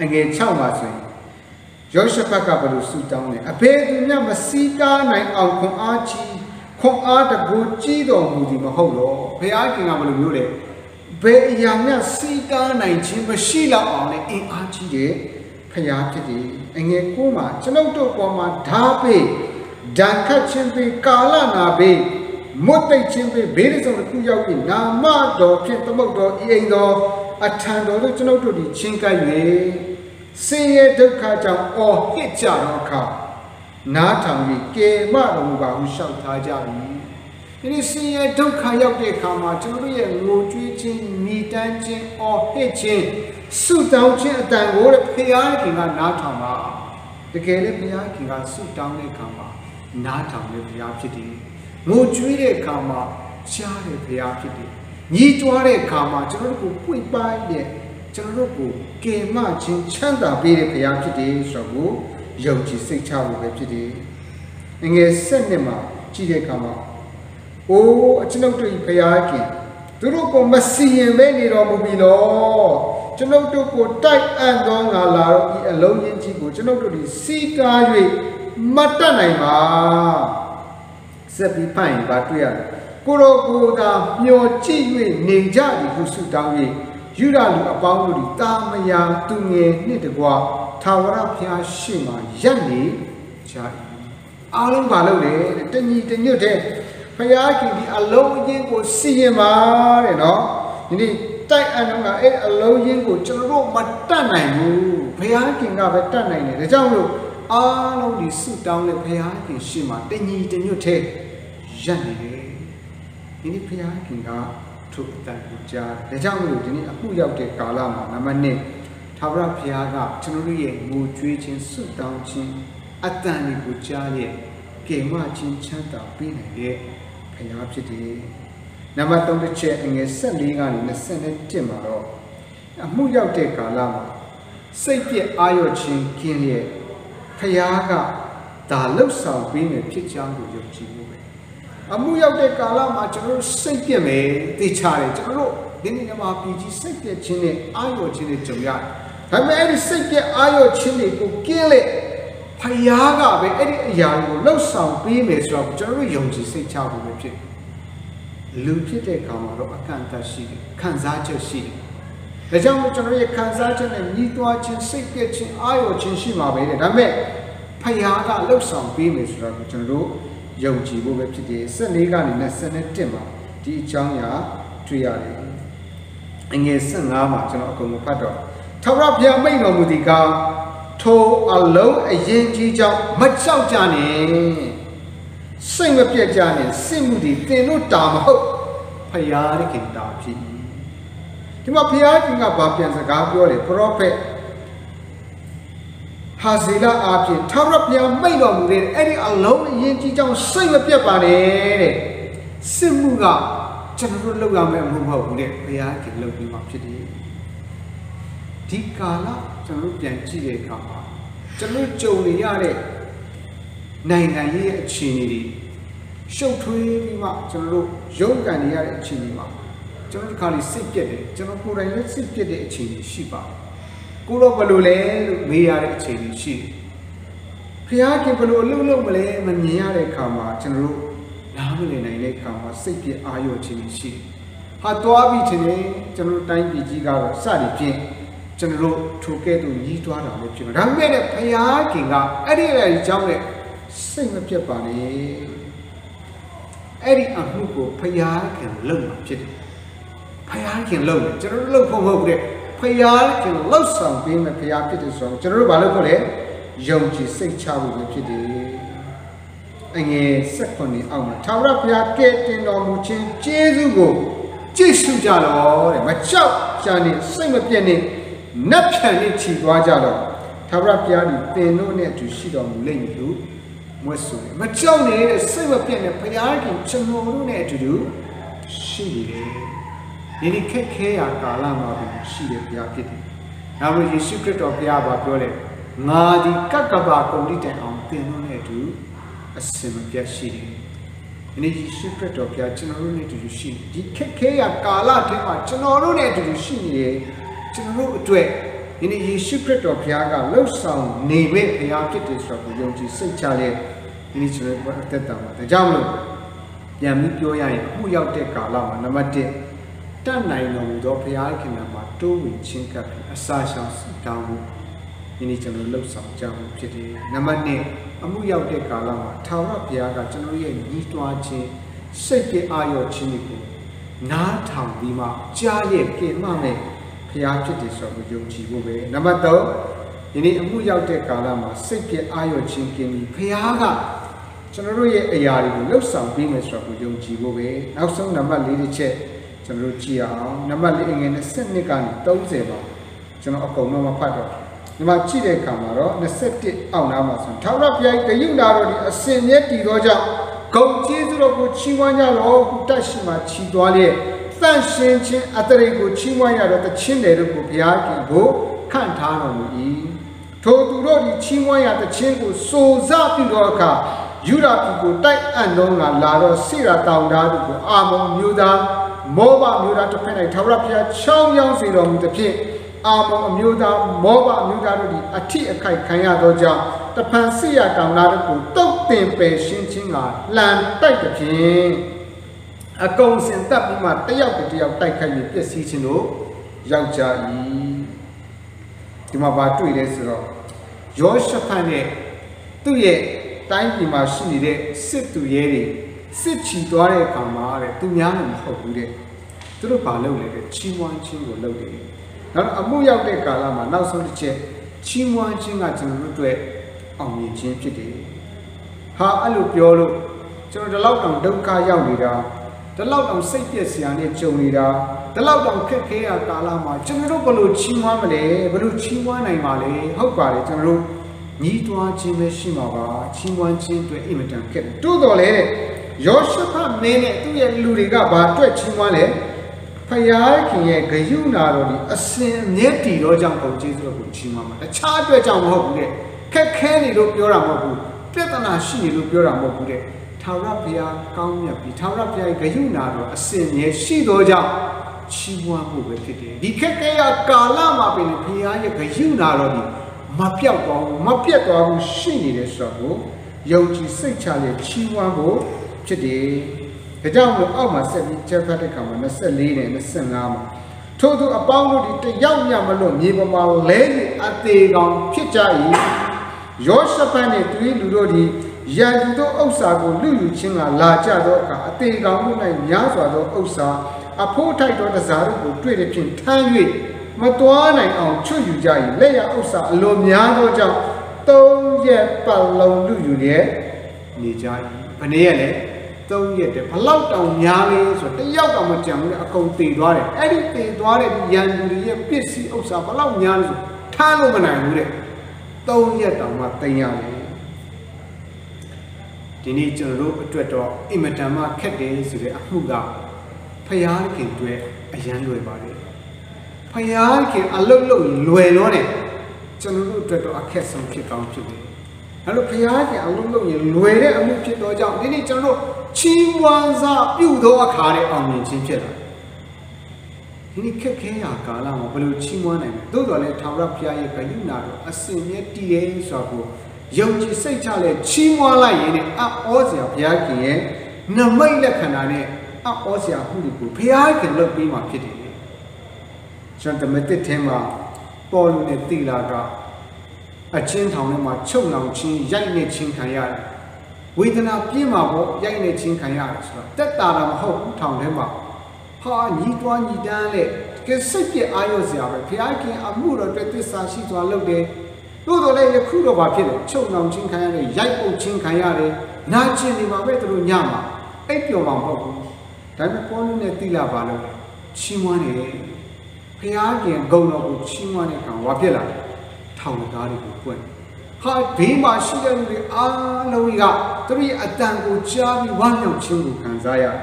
အငယ်6မှာဆိုရင်ယောရှဖတ်ကဘယ်လိုဆုတောင်းလဲအဖေသူမြတ်မစည်းကားနိုင်အောင်ခွန်အားကြီးခွန်အားတကူကြီးတော်မူသည်မဟုတ်တော့ဘုရားခင်ကဘယ်လိုမျိုးလဲဘယ်အရာမြတ်စည်းကားနိုင်ခြင်းမရှိတော့အောင်လဲအင်အားကြီးတယ်ဖျားဖြစ်တယ်အငယ်9မှာကျွန်ုပ်တို့ပေါ်မှာဓာပေဒဏ်ခတ်ခြင်းပေကာလနာပေမွတ်တိတ်ခြင်းပေဘေးရဆုံးတစ်ခုရောက်ပြီးနာမတော်ဖြင့်သမုတ်တော်ဤအိမ်တော်အထံတော်တို့ကျွန်ုပ်တို့ဒီချင်းကပ်၍ဆင်းရဲဒုက္ခကြောင့်အော်ဟစ်ကြတော့အခါနားထောင်ပြီးကယ်မတော်မူပါဟုလျှောက်ထားကြပြီဒီဆင်းရဲဒုက္ခရောက်တဲ့အခါမှာကျွန်တော်တို့ရဲ့ငိုကြွေးခြင်းမိတမ်းခြင်းအော်ဟစ်ခြင်းဆုတောင်းခြင်းအတန်ကိုဘုရားခင်ကနားထောင်ပါတကယ်လည်းဘုရားခင်ကဆုတောင်းတဲ့အခါမှာနားထောင်တဲ့ဘုရားဖြစ်တယ်ငိုကြွေးတဲ့အခါမှာကြားတဲ့ဘုရားဖြစ်တယ်ညီးတွားတဲ့အခါမှာကျွန်တော်တို့ကိုပွင့်ပိုင်းတဲ့ကျွန်တော်တို့ကိုကယ်မခြင်းချမ်းသာပေးတဲ့ဘုရားဖြစ်တယ်ဆိုတော့ယုံကြည်စိတ်ချဖို့ပဲဖြစ်တယ်။ငယ်7မှာကြည့်တဲ့အခါမှာအိုးအကျွန်ုပ်တို့ဘုရားခင်သူတို့ကိုမစီရင်မဲနေတော်မူပြီလောကျွန်ုပ်တို့ကိုတိုက်အံ့သောငါလာတော့ဒီအလုံးရင်းကြီးကိုကျွန်ုပ်တို့ဒီစီးကား၍မတတ်နိုင်ပါစက်ပြီးဖိုင်ပါတွေ့ရတယ်ကိုရောကိုသာမျောကြည့်၍နေကြသည်ဟုဆုတောင်း၍ယူဒလူအပေါင်းတို့ဒီတာမယာသူငယ်နှင့်တကွာထာဝရဘုရားရှေ့မှာရပ်နေကြ၏အားလုံးပါလို့လေတညီတညွတ်တဲ့ဘုရားခင်ဒီအလုံးအင်းကိုစီရင်ပါတဲ့နော်ဒီနေ့တိုက်အံ့တော့ကအဲ့အလုံးရင်းကိုကျွန်တော်တို့မတတ်နိုင်ဘူးဘုရားခင်ကပဲတတ်နိုင်တယ်ဒါကြောင့်လို့အားလုံးဒီဆုတောင်းတဲ့ဘုရားခင်ရှေ့မှာတညီတညွတ်တဲ့ရပ်နေတယ်ဒီနေ့ဘုရားခင်ကထိုအတန်ကိုကြားဒါကြောင့်မလို့ဒီနေ့အမှုရောက်တဲ့ကာလမှာနံပါတ်1ထာဝရဘုရားကကျွန်တော်တို့ရဲ့ငိုကြွေးခြင်းဆုတောင်းခြင်းအတန်ကိုကြားရဲ့ကယ်မခြင်းချမ်းသာပေးနိုင်တဲ့ဘုရားဖြစ်တယ်နံပါတ်3တစ်ချက်အငယ်14ကနေ21မှာတော့အမှုရောက်တဲ့ကာလမှာစိတ်ပြည့်အာရုံခြင်းကင်းရဲ့ဘုရားကဒါလှုပ်ဆောင်ပေးနေဖြစ်ကြောင်းကိုယုံကြည်ဖို့ပဲအမှုရောက်တဲ့ကာလမှာကျွန်တော်တို့စိတ်ပြည့်မယ်သိချတယ်ကျွန်တော်တို့ဒီနေ့မှာပြည်ကြီးစိတ်ပြည့်ခြင်းနဲ့အာရုံခြင်းနဲ့ကြုံရတယ်ဒါပေမဲ့အဲ့ဒီစိတ်ပြည့်အာရုံခြင်းတွေကိုကင်းလေဖယားကပဲအဲ့ဒီအရာကိုလှုပ်ဆောင်ပေးမယ်ဆိုတော့ကျွန်တော်တို့ယုံကြည်စိတ်ချဖို့ပဲဖြစ်လူဖြစ်တဲ့အခါမှာတော့အကန့်အသတ်ရှိတယ်ခံစားချက်ရှိတယ်ဒါကြောင့်မို့ကျွန်တော်ရဲ့ခံစားချက်နဲ့ညီးတွားခြင်းစိတ်ပြည့်ခြင်းအာရုံခြင်းရှိမှာပဲတဲ့ဒါပေမဲ့ဖယားကလှုပ်ဆောင်ပေးမယ်ဆိုတော့ကျွန်တော်တို့ယုံကြည်ဖို့ပဲဖြစ်တယ်14ကနေ21မှာဒီအကြောင်းအရာတွေ့ရတယ်အငယ်15မှာကျွန်တော်အကုန်လုံးဖတ်တော့ထာဝရဘုရားမိန့်တော်မူသည်ကားထိုအလုံးအရင်ကြီးကြောင့်မကြောက်ကြနဲ့ စိတ်မပြတ်ကြနဲ့စစ်မှုတွေသင်တို့တာမဟုတ်ဖယားခင်တာဖြစ်ဒီမှာဖယားခင်ကဘာပြန်စကားပြောတယ်ပရောဖက်ဟာဇေလအားဖြင့်ထာဝရဘုရားမိန့်တော်မူတဲ့အဲ့ဒီအလုံးအရင်ကြီးကြောင့်စိတ်မပြတ်ပါနဲ့တဲ့စစ်မှုကကျွန်တော်တို့လုပ်ရမယ့်အမှုမဟုတ်ဘူးတဲ့ဘုရားခင်လုပ်ပြီးမှဖြစ်တယ်ဒီကာလကျွန်တော်တို့ပြန်ကြည့်တဲ့အခါမှာကျွန်တော်ကြုံနေရတဲ့နိုင်ငံရေးအခြေအနေတွေရှုပ်ထွေးပြီးမှကျွန်တော်တို့ရုန်းကန်နေရတဲ့အခြေအနေမှာကျွန်တော်တို့ခါလေးစိတ်ပြက်တယ်ကျွန်တော်ကိုယ်တိုင်လည်းစိတ်ပြက်တဲ့အခြေအနေရှိပါတယ်ကိုတော့ဘယ်လိုလဲလို့မေးရတဲ့အခြေအနေရှိတယ်ဖျားခင်ဘယ်လိုအလုပ်လုပ်မလဲမမြင်ရတဲ့အခါမှာကျွန်တော်တို့နားမလည်နိုင်တဲ့အခါမှာစိတ်ပြက်အာရုံခြင်းရှိတယ်ဟာသွားပြီးခြင်းနဲ့ကျွန်တော်တို့တိုင်းပြည်ကြီးကတော့စသည်ဖြင့်ကျွန်တော်တို့ထိုကဲ့သို့ညီးတွားတာလည်းဖြစ်မှာဒါပေမဲ့ဖျားခင်ကအဲ့ဒီအကြောင်းနဲ့စိတ်မပြတ်ပါနဲ့အဲ့ဒီအမှုကိုဖျားခင်လုပ်မှာဖြစ်တယ်ဖျားခင်လုပ်တယ်ကျွန်တော်တို့လုပ်ဖို့မဟုတ်ဘူးတဲ့ဖျားခင်လှုပ်ဆောင်ပေးမယ်ဖျားဖြစ်တယ်ဆိုတော့ကျွန်တော်တို့ဘာလုပ်ဖို့လဲယုံကြည်စိတ်ချဖို့ပဲဖြစ်တယ်အငယ်16အောက်မှာထာဝရဘုရားကဲ့တင်တော်မူခြင်းကျေးဇူးကိုကြည့်ရှုကြတော့တဲ့မကြောက်ကြနဲ့စိတ်မပြတ်နဲ့နတ်ဖြန်နဲ့ချီသွားကြတော့ထာဝရဘုရားဒီသင်တို့နဲ့အတူရှိတော်မူလိမ့်မည်လို့မွတ်ဆိုတယ်မကြောက်နဲ့စိတ်မပြတ်နဲ့ဘုရားခင်ကျွန်တော်တို့နဲ့အတူတူရှိနေတယ်ဒီနေ့ခက်ခဲရာကာလမှာရှိတဲ့ဘုရားဖြစ်တယ်။နောက်ပြီးယေရှုခရစ်တော်ဘုရားဘာပြောလဲငါဒီကကဘာကုန်တိတိုင်အောင်သင်တို့နဲ့အတူအစင်မပြတ်ရှိတယ်။ဒီနေ့ယေရှုခရစ်တော်ဘုရားကျွန်တော်တို့နဲ့အတူရှိတယ်။ဒီခက်ခဲရာကာလထဲမှာကျွန်တော်တို့နဲ့အတူရှိနေတယ်။ကျွန်တော်တို့အတွက်ဒီနေ့ယေရှုခရစ်တော်ဘုရားကလှုပ်ဆောင်နေမဲ့ဘုရားဖြစ်တယ်ဆိုတော့ယုံကြည်စိတ်ချတဲ့ဒီနေ့ကျွန်တော်အသက်တာမှာဒါကြောင့်မလို့ပြန်ပြီးပြောရရင်အမှုရောက်တဲ့ကာလမှာနံပါတ်1တတ်နိုင်တော်မူသောဘုရားခင်မှာတိုးဝင်ချင်းကပ်ပြီးအစာရှောင်စတောင်းမှုဒီနေ့ကျွန်တော်လှုပ်ဆောင်ကြမှုဖြစ်တယ်နံပါတ်2အမှုရောက်တဲ့ကာလမှာထာဝရဘုရားကကျွန်တော်ရဲ့ညီးတွားခြင်းစိတ်ပြအာရုံခြင်းတွေကိုနားထောင်ပြီးမှကြားရဲ့ကင်မမဲ့ဘုရားဖြစ်တယ်ဆိုတော့ယုံကြည်ဖို့ပဲနံပါတ်3ဒီနေ့အမှုရောက်တဲ့ကာလမှာစိတ်ပြအာရုံခြင်းကင်ပြီးဘုရားကကျွန်တော်တို့ရဲ့အရာတွေကိုလှုပ်ဆောင်ပြီးမယ်ဆိုတော့ယုံကြည်ဖို့ပဲနောက်ဆုံးနံပါတ်4တစ်ချက်ကျွန်တော်တို့ကြည့်အောင်နံပါတ်4အငယ်22ကနေ30ပါကျွန်တော်အကုန်လုံးမဖတ်တော့ဒီမှာကြည့်တဲ့အခါမှာတော့21အောက်နားမှာဆိုထာဝရဘုရားဂရုဏာတော်ဒီအစဉ်မြဲတည်သောကြောင့်ဂုဏ်ကျေးဇူးတော်ကိုချီးမွမ်းကြလော့ဟုတတ်ရှိမှချီးသွားလျက်သန့်ရှင်းခြင်းအတရိတ်ကိုချီးမွမ်းရတော့တခြင်းတယ်တို့ကိုဘုရားခင်ကိုခန့်ထားတော်မူ၏ထိုသူတို့ဒီချီးမွမ်းရတခြင်းကိုစိုးစားပြုသောအခါယူဒာပြည်ကိုတိုက်အံ့သောငါလာတော့စိရာတောင်သားတို့ကိုအာမုန်မျိုးသားမောဘမျိုးသားတစ်ဖက်၌ထာဝရဘုရားချောင်းရောင်းစေတော်မူသဖြင့်အာမုန်အမျိုးသားမောဘမျိုးသားတို့သည်အထိအခိုက်ခံရသောကြောင့်တဖန်စိရာတောင်သားတို့ကိုတုတ်တင်ပယ်ရှင်းခြင်းကလှန်တိုက်သဖြင့်အကုန်စင်တပ်ပြီးမှတယောက်တစ်ယောက်တိုက်ခိုက်ပြီးပျက်စီးခြင်းတို့ရောက်ကြ၏ဒီမှာဘာတွေ့လဲဆိုတော့ယောရှဖတ်နဲ့သူ့ရဲ့တိုင်းပြည်မှာရှိနေတဲ့စစ်သူရဲတွေစစ်ချီသွားတဲ့အခါမှာတဲ့သူများလည်းမဟုတ်ဘူးတဲ့သူတို့ဘာလုပ်လဲတဲ့ချီးမွမ်းခြင်းကိုလုပ်တယ်နောက်အမှုရောက်တဲ့ကာလမှာနောက်ဆုံးတစ်ချက်ချီးမွမ်းခြင်းကကျွန်တော်တို့အတွက်အောင်မြင်ခြင်းဖြစ်တယ်ဟာအဲ့လိုပြောလို့ကျွန်တော်ဒီလောက်တောင်ဒုက္ခရောက်နေတာဒီလောက်တောင်စိတ်ပြည့်စရာနဲ့ကြုံနေတာဒီလောက်တောင်ခက်ခဲရကာလမှာကျွန်တော်တို့ဘယ်လိုချီးမွမ်းမလဲဘယ်လိုချီးမွမ်းနိုင်မှာလဲဟုတ်ပါတယ်ကျွန်တော်တို့ညီးတွားခြင်းပဲရှိမှာပါချီးမွမ်းခြင်းအတွက်အင်မတန်ခက်တယ်တိုးတော်လဲတဲ့ယောရှဖတ်မင်းနဲ့သူ့ရဲ့လူတွေကဘာအတွက်ချီးမွမ်းလဲဖယားခင်ရဲ့ဂရုဏာတော်ဒီအစဉ်အမြဲတည်သောကြောင့်ပုံကျေးဇူးတော်ကိုချီးမွမ်းမှာတခြားအတွက်ကြောင့်မဟုတ်ဘူးတဲ့ခက်ခဲနေလို့ပြောတာမဟုတ်ဘူးပြဿနာရှိနေလို့ပြောတာမဟုတ်ဘူးတဲ့ထာဝရဘုရားကောင်းမြတ်ပြီးထာဝရဘုရားရဲ့ဂရုဏာတော်အစဉ်အမြဲရှိသောကြောင့်ချီးမွမ်းဖို့ပဲဖြစ်တယ်ဒီခက်ခဲရာကာလမှာပင်ဘုရားရဲ့ဂရုဏာတော်ဒီမပြောက်သွားဘူးမပြတ်သွားဘူးရှိနေတယ်ဆိုတော့ယုံကြည်စိတ်ချတဲ့ချီးမွမ်းဖို့ဖြစ်တယ်ဒါကြောင့်မို့အောက်မှာဆက်ပြီးချက်ဖတ်တဲ့ခါမှာ24နဲ့25မှာထို့သူအပေါင်းတို့ဒီတယောက်မျှမလွတ်မြေပေါ်မှာလဲနေအသေးကောင်ဖြစ်ကြ၏ယောရှဖတ်နဲ့သူ၏လူတို့သည်ရန်သူတို့ဥစ္စာကိုလူယူခြင်းကလာကြသောအခါအသေးကောင်တို့၌များစွာသောဥစ္စာအဖိုးထိုက်သောတစားတို့ကိုတွေ့တဲ့ဖြင့်ထမ်း၍မတော်နိုင်အောင်ချွတ်ယူကြ၏လက်ရဥစ္စာအလိုများသောကြောင့်3ရက်ပတ်လုံးလူယူလျက်နေကြ၏ ဘယ်နည်းရလဲ3ရက်တယ်ဘလောက်တောင်များလဲဆိုတော့တယောက်တောင်မကြံဘူးလေအကုန်တည်သွားတယ်အဲ့ဒီတည်သွားတဲ့ရန်သူတွေရဲ့ပစ္စည်းဥစ္စာဘလောက်များလဲဆိုထားလို့မနိုင်ဘူးတဲ့3ရက်တောင်မှတင်ရတယ်ဒီနေ့ကျွန်တော်တို့အတွက်တော့အင်မတန်မှခက်တယ်ဆိုတဲ့အမှုကဖယားခင်တွေ့အရန်လွယ်ပါတယ်ဖယားခင်အလုတ်လုတ်လွယ်လို့တယ်ကျွန်တော်တို့အတွက်တော့အခက်ဆုံးဖြစ်ကောင်းဖြစ်တယ်အဲ့လိုဖယားခင်အလုတ်လုတ်လွယ်တဲ့အမှုဖြစ်တော့ကြောင့်ဒီနေ့ကျွန်တော်တို့ချီးမွမ်းစာပြုသောအခါတဲ့အောင်မြင်ခြင်းဖြစ်လာဒီနေ့ခက်ခဲရာကာလမှာဘယ်လိုချီးမွမ်းနိုင်လဲသို့တော်လည်းထာဝရဘုရားရဲ့ဂရုဏာတော်အစဉ်မြဲတည်တယ်ဆိုတော့ယုံကြည်စိတ်ချလဲချီးမွမ်းလိုက်ရင်လည်းအောစရာဘုရားခင်ရဲ့နမိတ်လက္ခဏာနဲ့အောစရာမှုတွေကိုဘုရားခင်လုပ်ပြီးမှဖြစ်တယ်ကျွန်တော်တမတစ်ထဲမှာပေါ်လူနဲ့တိလာကအချင်းထောင်ထဲမှာချုပ်လောင်ခြင်းရိုက်နေခြင်းခံရတယ်ဝေဒနာပြင်းမှာပေါ့ရိုက်နေခြင်းခံရတယ်ဆိုတော့တက်တာမဟုတ်ဘူးထောင်ထဲမှာဟာညီတွားညီတန်းလေကဲစိတ်ပြအာရုံစရာပဲဘုရားခင်အမှုတော်အတွက်သစ္စာရှိစွာလုပ်တယ်တို့တော်လည်းယခုတော့ဘာဖြစ်လဲချုပ်လောင်ခြင်းခံရတယ်ရိုက်ပုတ်ခြင်းခံရတယ်နာကျင်နေမှာပဲသူတို့ညမှာအိပ်ပျော်မှာမဟုတ်ဘူးဒါပေမဲ့ပေါ်လူနဲ့တိလာပါလို့ချီးမွမ်းတယ်ဘုရားခင်ဂုဏ်တော်ကိုချီးမွမ်းတဲ့အခါဘာဖြစ်လာလဲထောင်ကားတွေကိုပွင့်ဟာဘေးမှာရှိတဲ့လူတွေအားလုံးကသူတို့ရဲ့အတန်ကိုကြားပြီးဝမ်းမြောက်ခြင်းကိုခံစားရတယ်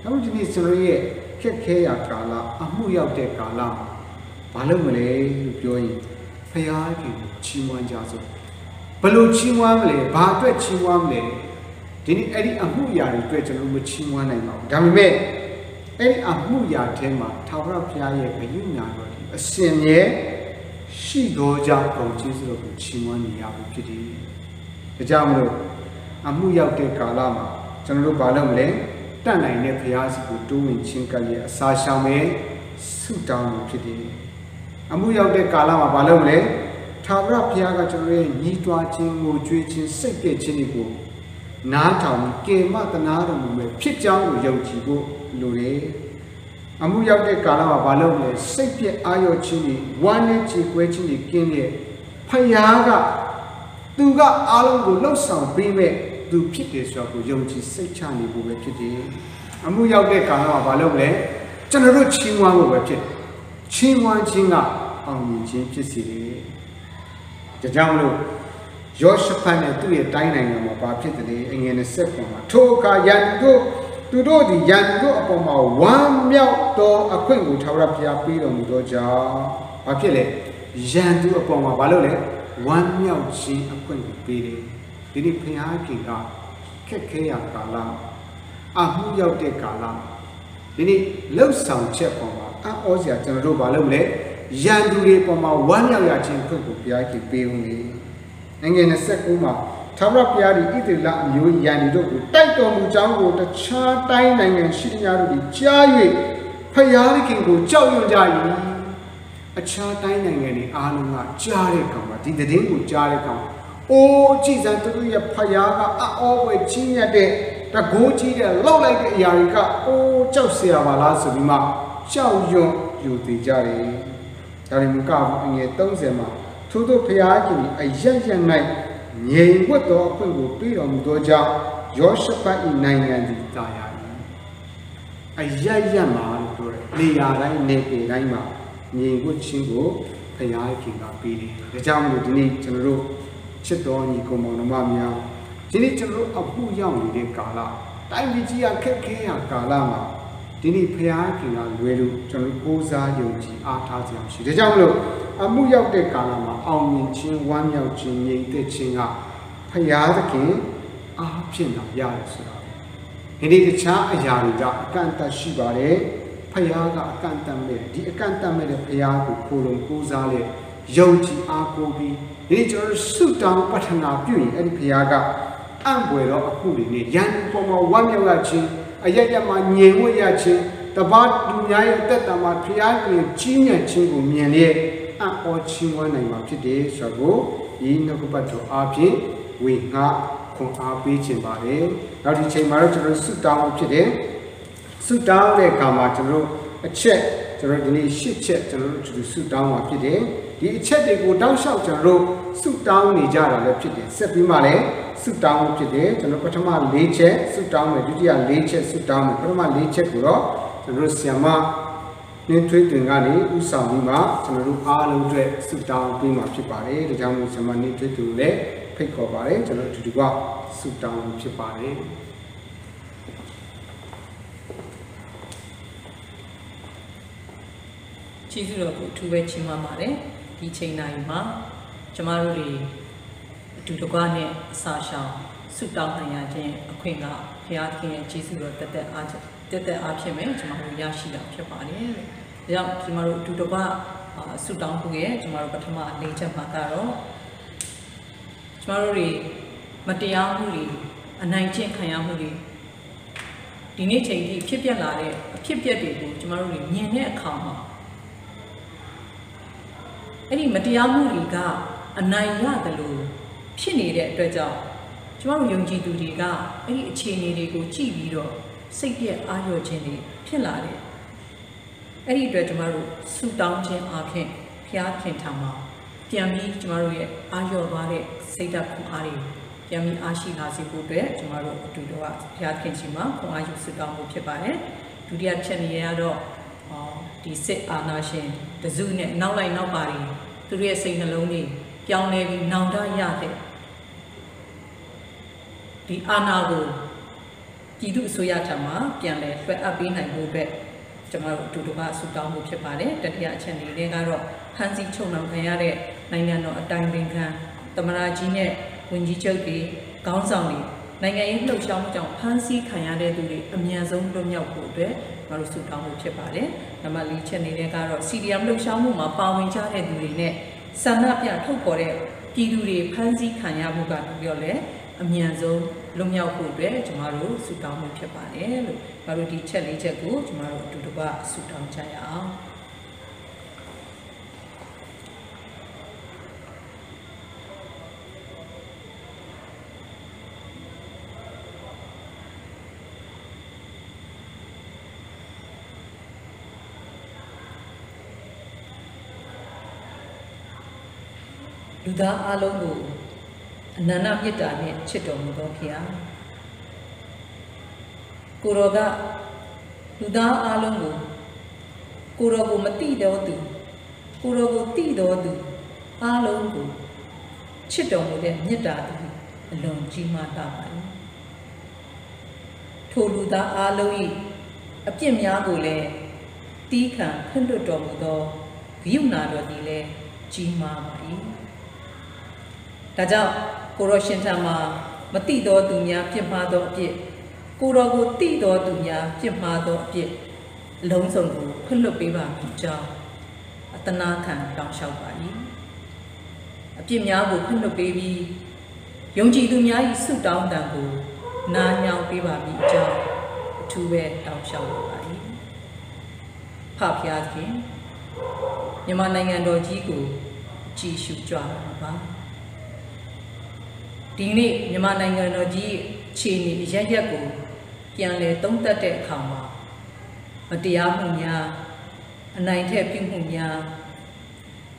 ။ဒါမှမဟုတ်ဒီနေ့ကျွန်တော်ရဲ့ခက်ခဲရာကာလအမှုရောက်တဲ့ကာလမှာဘာလုပ်မလဲလို့ပြောရင်ဖယားခင်ကိုချီးမွမ်းကြစို့ဘယ်လိုချီးမွမ်းမလဲဘာအတွက်ချီးမွမ်းမလဲဒီနေ့အဲ့ဒီအမှုရာတွေအတွက်ကျွန်တော်မချီးမွမ်းနိုင်ပါဘူးဒါပေမဲ့အဲ့ဒီအမှုရာထဲမှာထာဝရဘုရားရဲ့ဂရုဏာတော်ဒီအစဉ်မြဲရှိသောကြောင့်ဂုဏ်ကျေးဇူးတော်ကိုချီးမွမ်းနေရဖို့ဖြစ်တယ်ဒါကြောင့်မလို့အမှုရောက်တဲ့ကာလမှာကျွန်တော်တို့ဘာလုပ်မလဲတတ်နိုင်တဲ့ဘုရားစီကိုတိုးဝင်ချင်းကပ်ရဲ့အစာရှောင်မဲ့ဆုတောင်းလို့ဖြစ်တယ်အမှုရောက်တဲ့ကာလမှာဘာလုပ်မလဲထာဝရဘုရားကကျွန်တော်ရဲ့ညီးတွားခြင်းငိုကြွေးခြင်းစိတ်ပြည့်ခြင်းတွေကိုနားထောင်ကေမတနာတော်မူမဲ့ဖြစ်ကြောင်းကိုယုံကြည်ဖို့လိုတယ်အမှုရောက်တဲ့ကာလမှာဘာလုပ်လဲစိတ်ပြည့်အာရုံခြင်းတွေဝမ်းနဲ့ကြေကွဲခြင်းတွေကင်းတဲ့ဖယားကသူကအားလုံးကိုလှုပ်ဆောင်ပေးမဲ့သူဖြစ်တယ်ဆိုတော့ကိုယုံကြည်စိတ်ချနေဖို့ပဲဖြစ်တယ်အမှုရောက်တဲ့ကာလမှာဘာလုပ်လဲကျွန်တော်တို့ချီးမွမ်းဖို့ပဲဖြစ်ချီးမွမ်းခြင်းကအောင်မြင်ခြင်းဖြစ်စေတယ်ဒါကြောင့်မလို့ယောရှဖတ်နဲ့သူ့ရဲ့တိုင်းနိုင်ငံမှာဘာဖြစ်တယ်လဲအငယ်20မှာထိုအခါယန်သူတို့ဒီယန်တို့အပေါ်မှာဝမ်းမြောက်သောအခွင့်ကိုထာဝရဘုရားပေးတော်မူသောကြောင့်ဘာဖြစ်လဲယန်တို့အပေါ်မှာဘာလုပ်လဲဝမ်းမြောက်ခြင်းအခွင့်ကိုပေးတယ်ဒီနေ့ဘုရားခင်ကခက်ခဲရာကာလအမှုရောက်တဲ့ကာလဒီနေ့လှုပ်ဆောင်ချက်ပေါ်မှာအောစရာကျွန်တော်တို့ဘာလုပ်လဲယန်သူတွေပေါ်မှာဝမ်းမြောက်ရခြင်းခွင့်ကိုဘုရားခင်ပေးဦးနေငယ်29မှာထာဝရဘုရားသည်ဣသရေလအမျိုးယန်တို့ကိုတိုက်တော်မူကြောင်းကိုတခြားတိုင်းနိုင်ငံရှိသမျှတို့သည်ကြား၍ဘုရားခင်ကိုကြောက်ရွံ့ကြ၏အခြားတိုင်းနိုင်ငံတွေအားလုံးကကြားတဲ့ကောင်မှာဒီသတင်းကိုကြားတဲ့ကောင်အိုးကြည်စံသူတို့ရဲ့ဘုရားကအောဝဲကြီးမြတ်တဲ့တကိုးကြီးတဲ့လောက်လိုက်တဲ့အရာတွေကအိုးကြောက်เสียပါလားဆိုပြီးမှကြောက်ရွံ့ယူတည်ကြတယ်ဒါရင်မကဘူးငယ်30မှာထို့သောဘုရားခင်အယက်ယက်၌ငြိမ်ဝတ်သောအခွင့်ကိုပေးတော်မူသောကြောင့်ယောရှဖတ်၏နိုင်ငံသည်တာယာ၏အယက်ယက်မှာလို့ပြောတယ်နေရာတိုင်းနေပြည်တိုင်းမှာငြိမ်ဝတ်ခြင်းကိုဘုရားခင်ကပေးတယ်ဒါကြောင့်မို့ဒီနေ့ကျွန်တော်တို့ချစ်တော်ညီကောင်မောင်နှမများဒီနေ့ကျွန်တော်တို့အမှုရောက်နေတဲ့ကာလတိုင်းပြည်ကြီးခက်ခဲရာကာလမှာဒီနေ့ဘုရားခင်ကလွယ်လို့ကျွန်တော်ကိုးစားယုံကြည်အားထားကြအောင်ရှိဒါကြောင့်မလို့အမှုရောက်တဲ့ကာလမှာအောင်မြင်ခြင်းဝမ်းမြောက်ခြင်းငြိမ်သက်ခြင်းကဘုရားသခင်အားဖြင့်တော့ရတယ်ဆိုတာဒီနေ့တခြားအရာတွေကအကန့်အသတ်ရှိပါတယ်ဘုရားကအကန့်အသတ်မဲ့ဒီအကန့်အသတ်မဲ့တဲ့ဘုရားကိုကိုယ်လုံးကိုးစားလေယုံကြည်အားကိုးပြီးဒီနေ့ကျွန်တော်ဆုတောင်းပတ္ထနာပြုရင်အဲ့ဒီဘုရားကအံ့ဖွယ်သောအမှုတွေနဲ့ယန္တုပေါ်မှာဝမ်းမြောက်ရခြင်းအယက်ယက်မှာငြိမ်ဝတ်ရခြင်းတပါးလူများရဲ့အသက်တာမှာဘုရားရှင်ကြီးမြတ်ခြင်းကိုမြင်လျက်အံ့ဩချီးမွမ်းနိုင်မှာဖြစ်တယ်ဆိုတော့ဒီနှုတ်ကပတ်တော်အားဖြင့်ဝေငှခွန်အားပေးခြင်းပါတယ်နောက်ဒီချိန်မှာတော့ကျွန်တော်ဆုတောင်းဖြစ်တယ်ဆုတောင်းတဲ့အခါမှာကျွန်တော်အချက်ကျွန်တော်ဒီနေ့8ချက်ကျွန်တော်တို့ဆုတောင်းမှာဖြစ်တယ်ဒီအချက်တွေကိုတောက်လျှောက်ကျွန်တော်တို့ဆုတောင်းနေကြတာလည်းဖြစ်တယ်ဆက်ပြီးမှလည်း စုတောင်းဖြစ်တယ်ကျွန်တော်ပထမ၄ချက်စုတောင်းမယ်ဒုတိယ၄ချက်စုတောင်းမယ်ပထမ၄ချက်ကိုတော့ကျွန်တော်ဆီယမနှင်းထွေးတင်ကနေဥဆောင်ပြီးမှကျွန်တော်တို့အားလုံးအတွက်စုတောင်းပြီးမှဖြစ်ပါတယ်ဒါကြောင့်မို့ဆီယမနှင်းထွေးတင်လည်းဖိတ်ခေါ်ပါတယ်ကျွန်တော်ဒီကစုတောင်းဖြစ်ပါတယ်ကျေးဇူးတော်ကိုအထူးပဲချီးမွမ်းပါတယ်ဒီချိန်တိုင်းမှာကျမတို့တွေအတူတကွနဲ့အစာရှောင်ဆုတောင်းနိုင်ရခြင်းအခွင့်ကဘုရားသခင်ရဲ့ကျေးဇူးတော်တက်အားဖြင့်ပဲကျမတို့ရရှိတာဖြစ်ပါတယ်။ဒါကြောင့်ကျမတို့အတူတကွဆုတောင်းဖို့ရဲ့ကျမတို့ပထမ၄ချက်မှာကတော့ကျမတို့တွေမတရားမှုတွေအနိုင်ကျင့်ခံရမှုတွေဒီနေ့ချိန်ထိဖြစ်ပျက်လာတဲ့အဖြစ်ပျက်တွေကိုကျမတို့တွေမြင်တဲ့အခါမှာအဲ့ဒီမတရားမှုတွေကအနိုင်ရတယ်လို့ဖြစ်နေတဲ့အတွက်ကြောင့်ကျမတို့ယုံကြည်သူတွေကအဲ့ဒီအခြေအနေတွေကိုကြည့်ပြီးတော့စိတ်ပြည့်အားလျော့ခြင်းတွေဖြစ်လာတယ်အဲ့ဒီအတွက်ကျမတို့ဆုတောင်းခြင်းအပြင်ဘုရားခင်ထံမှာပြန်ပြီးကျမတို့ရဲ့အားလျော့သွားတဲ့စိတ်ဓာတ်ခွန်အားတွေပြန်ပြီးအားရှိလာစေဖို့အတွက်ကျမတို့အတူတူကဘုရားခင်ရှိမှခွန်အားယူဆုတောင်းဖို့ဖြစ်ပါတယ်ဒုတိယချက်နေရတော့ဒီစစ်အာဏာရှင်တစုနဲ့နောက်လိုက်နောက်ပါတွေသူတို့ရဲ့စိတ်နှလုံးတွေပြောင်းလဲပြီးနောင်တရတဲ့ဒီအာဏာကိုပြည်သူအစိုးရထံမှပြန်လည်လွှဲအပ်ပေးနိုင်ဖို့အတွက်ကျွန်တော်တို့အတူတူကဆုတောင်းဖို့ဖြစ်ပါတယ်တတိယအချက်အနေနဲ့ကတော့ဖန်ဆီးချုပ်နှောင်ခံရတဲ့နိုင်ငံတော်အတိုင်ပင်ခံသမ္မတကြီးနဲ့ဝန်ကြီးချုပ်တွေခေါင်းဆောင်တွေနိုင်ငံရေးလှုပ်ရှားမှုကြောင့်ဖန်ဆီးခံရတဲ့သူတွေအမြန်ဆုံးလွတ်မြောက်ဖို့အတွက်ကျွန်တော်တို့ဆုတောင်းဖို့ဖြစ်ပါတယ်နံပါတ်၄ချက်အနေနဲ့ကတော့ CDM လှုပ်ရှားမှုမှာပါဝင်ကြတဲ့သူတွေနဲ့ဆန္ဒပြထုတ်ပေါ်တဲ့ပြည်သူတွေဖန်ဆီးခံရမှုကပြောလဲအမြန်ဆုံးလွတ်မြောက်ဖို့အတွက်ကျမတို့ဆုတောင်းမှုဖြစ်ပါတယ်လို့ကျမတို့ဒီချက်၄ချက်ကိုကျမတို့အတူတကွဆုတောင်းကြရအောင်လူသားအလုံးကိုအနန္တမေတ္တာနဲ့ချစ်တော်မူသောဖျားကိုရောကလူသားအလုံးကိုရောကိုမတိတော်သူကိုရောကိုတိတော်သူအလုံးကိုချစ်တော်မူတဲ့မေတ္တာသည်အလွန်ကြီးမားတာပါထိုလူသားအလုံး၏အပြစ်များကိုလည်းတီးခံခွင့်လွှတ်တော်မူသောဂရုဏာတော်သည်လည်းကြီးမားပါ၏ဒါကြောင့်ကိုရောရှင်ထံမှာမတိတော်သူများပြစ်မှားသောအပြစ်ကိုရောကိုတိတော်သူများပြစ်မှားသောအပြစ်အလုံးစုံကိုခွင့်လွှတ်ပေးပါမည်ကြောင်းအတနာခံတောင်းလျှောက်ပါ၏အပြစ်များကိုခွင့်လွှတ်ပေးပြီးယုံကြည်သူများ၏ဆုတောင်းတံကိုနားညောင်းပေးပါမည်ကြောင်းအထူးပဲတောင်းလျှောက်ပါ၏ဖဖျားခင်မြန်မာနိုင်ငံတော်ကြီးကိုကြည်ရှုကြပါဒီနေ့မြန်မာနိုင်ငံတော်ကြီးခြေနေရရက်ကိုပြန်လည်သုံးသပ်တဲ့အခါမှာမတရားမှုများအနိုင်ထက်ပြုမှုများ